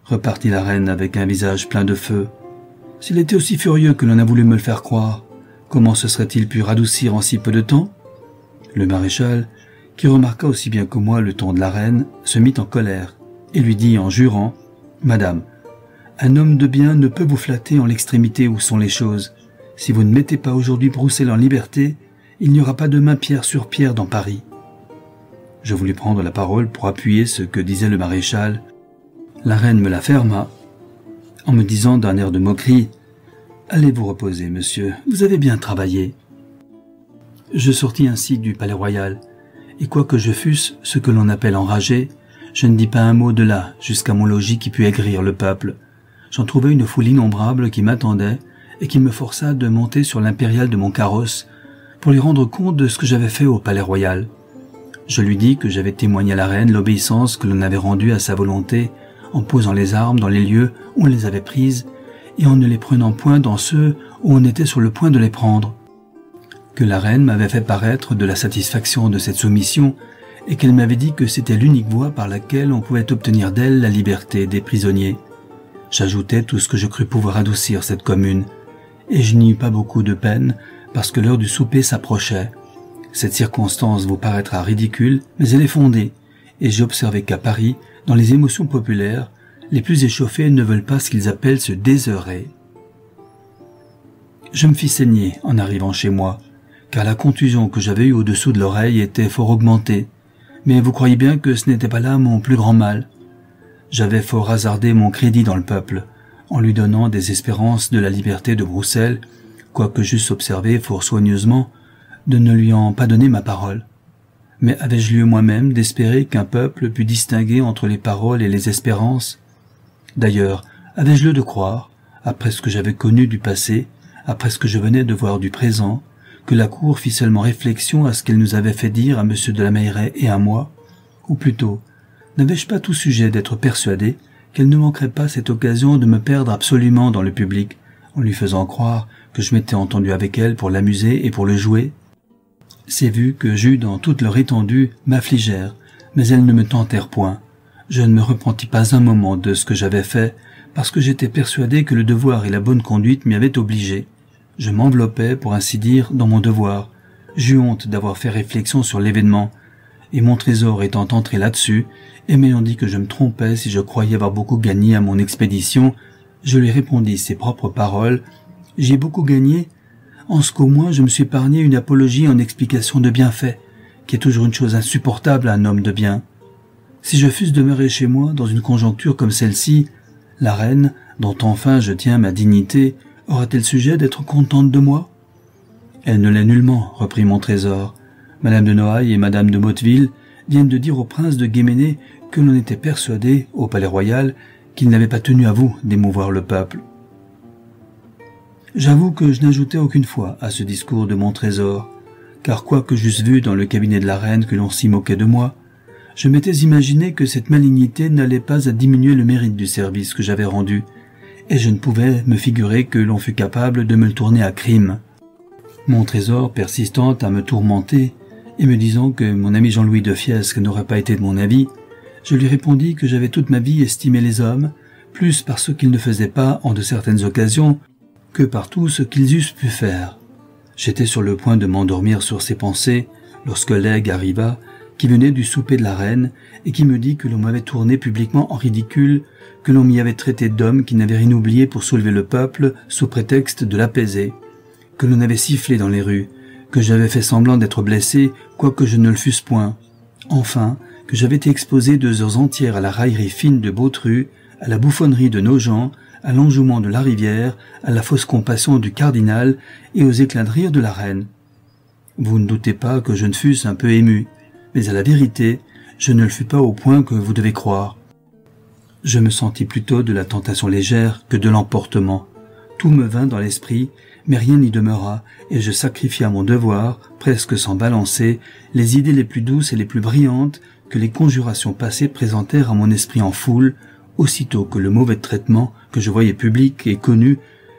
repartit la reine avec un visage plein de feu. « S'il était aussi furieux que l'on a voulu me le faire croire, comment se serait-il pu radoucir en si peu de temps ?» Le maréchal, qui remarqua aussi bien que moi le ton de la reine, se mit en colère, et lui dit en jurant, « Madame, un homme de bien ne peut vous flatter en l'extrémité où sont les choses. Si vous ne mettez pas aujourd'hui Broussel en liberté, il n'y aura pas demain pierre sur pierre dans Paris. » Je voulus prendre la parole pour appuyer ce que disait le maréchal. La reine me la ferma, en me disant d'un air de moquerie, « Allez vous reposer, monsieur, vous avez bien travaillé. » Je sortis ainsi du palais royal, et quoique je fusse ce que l'on appelle enragé, je ne dis pas un mot de là jusqu'à mon logis qui put aigrir le peuple. J'en trouvai une foule innombrable qui m'attendait et qui me força de monter sur l'impériale de mon carrosse pour lui rendre compte de ce que j'avais fait au palais royal. Je lui dis que j'avais témoigné à la reine l'obéissance que l'on avait rendue à sa volonté en posant les armes dans les lieux où on les avait prises et en ne les prenant point dans ceux où on était sur le point de les prendre. Que la reine m'avait fait paraître de la satisfaction de cette soumission et qu'elle m'avait dit que c'était l'unique voie par laquelle on pouvait obtenir d'elle la liberté des prisonniers. J'ajoutai tout ce que je crus pouvoir adoucir cette commune, et je n'y eus pas beaucoup de peine parce que l'heure du souper s'approchait. Cette circonstance vous paraîtra ridicule, mais elle est fondée, et j'ai observé qu'à Paris, dans les émotions populaires, les plus échauffés ne veulent pas ce qu'ils appellent se désœuvrer. Je me fis saigner en arrivant chez moi, car la contusion que j'avais eue au-dessous de l'oreille était fort augmentée, mais vous croyez bien que ce n'était pas là mon plus grand mal. J'avais fort hasardé mon crédit dans le peuple, en lui donnant des espérances de la liberté de Broussel, quoique j'eusse observé fort soigneusement de ne lui en pas donner ma parole. Mais avais-je lieu moi-même d'espérer qu'un peuple pût distinguer entre les paroles et les espérances? D'ailleurs, avais-je lieu de croire, après ce que j'avais connu du passé, après ce que je venais de voir du présent, que la cour fit seulement réflexion à ce qu'elle nous avait fait dire à monsieur de la Meilleraye et à moi, ou plutôt, n'avais-je pas tout sujet d'être persuadé qu'elle ne manquerait pas cette occasion de me perdre absolument dans le public, en lui faisant croire que je m'étais entendu avec elle pour l'amuser et pour le jouer? Ces vues que j'eus dans toute leur étendue m'affligèrent, mais elles ne me tentèrent point. Je ne me repentis pas un moment de ce que j'avais fait, parce que j'étais persuadé que le devoir et la bonne conduite m'y avaient obligé. Je m'enveloppais, pour ainsi dire, dans mon devoir. J'eus honte d'avoir fait réflexion sur l'événement, et mon trésor étant entré là-dessus, et m'ayant dit que je me trompais si je croyais avoir beaucoup gagné à mon expédition, je lui répondis ses propres paroles. « J'ai beaucoup gagné, en ce qu'au moins je me suis épargné une apologie en explication de bienfaits, qui est toujours une chose insupportable à un homme de bien. Si je fusse demeuré chez moi dans une conjoncture comme celle-ci, la reine, dont enfin je tiens ma dignité, aura-t-elle sujet d'être contente de moi? Elle ne l'est nullement, reprit mon trésor. Madame de Noailles et Madame de Motteville viennent de dire au prince de Guéménée que l'on était persuadé, au palais royal, qu'il n'avait pas tenu à vous d'émouvoir le peuple. J'avoue que je n'ajoutais aucune foi à ce discours de mon trésor, car quoique j'eusse vu dans le cabinet de la reine que l'on s'y moquait de moi, je m'étais imaginé que cette malignité n'allait pas à diminuer le mérite du service que j'avais rendu, et je ne pouvais me figurer que l'on fût capable de me le tourner à crime. Mon trésor persistant à me tourmenter, et me disant que mon ami Jean-Louis de Fiesque n'aurait pas été de mon avis, je lui répondis que j'avais toute ma vie estimé les hommes, plus par ce qu'ils ne faisaient pas en de certaines occasions, que par tout ce qu'ils eussent pu faire. J'étais sur le point de m'endormir sur ces pensées, lorsque l'aigle arriva, qui venait du souper de la reine, et qui me dit que l'on m'avait tourné publiquement en ridicule, que l'on m'y avait traité d'homme qui n'avait rien oublié pour soulever le peuple sous prétexte de l'apaiser, que l'on avait sifflé dans les rues, que j'avais fait semblant d'être blessé, quoique je ne le fusse point. Enfin, que j'avais été exposé 2 heures entières à la raillerie fine de Bautru, à la bouffonnerie de Nogent, à l'enjouement de la rivière, à la fausse compassion du cardinal et aux éclats de rire de la reine. Vous ne doutez pas que je ne fusse un peu ému, mais à la vérité, je ne le fus pas au point que vous devez croire. Je me sentis plutôt de la tentation légère que de l'emportement. Tout me vint dans l'esprit, mais rien n'y demeura, et je sacrifia à mon devoir, presque sans balancer, les idées les plus douces et les plus brillantes que les conjurations passées présentèrent à mon esprit en foule, aussitôt que le mauvais traitement que je voyais public et connu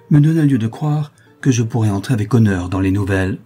me donna lieu de croire que je pourrais entrer avec honneur dans les nouvelles.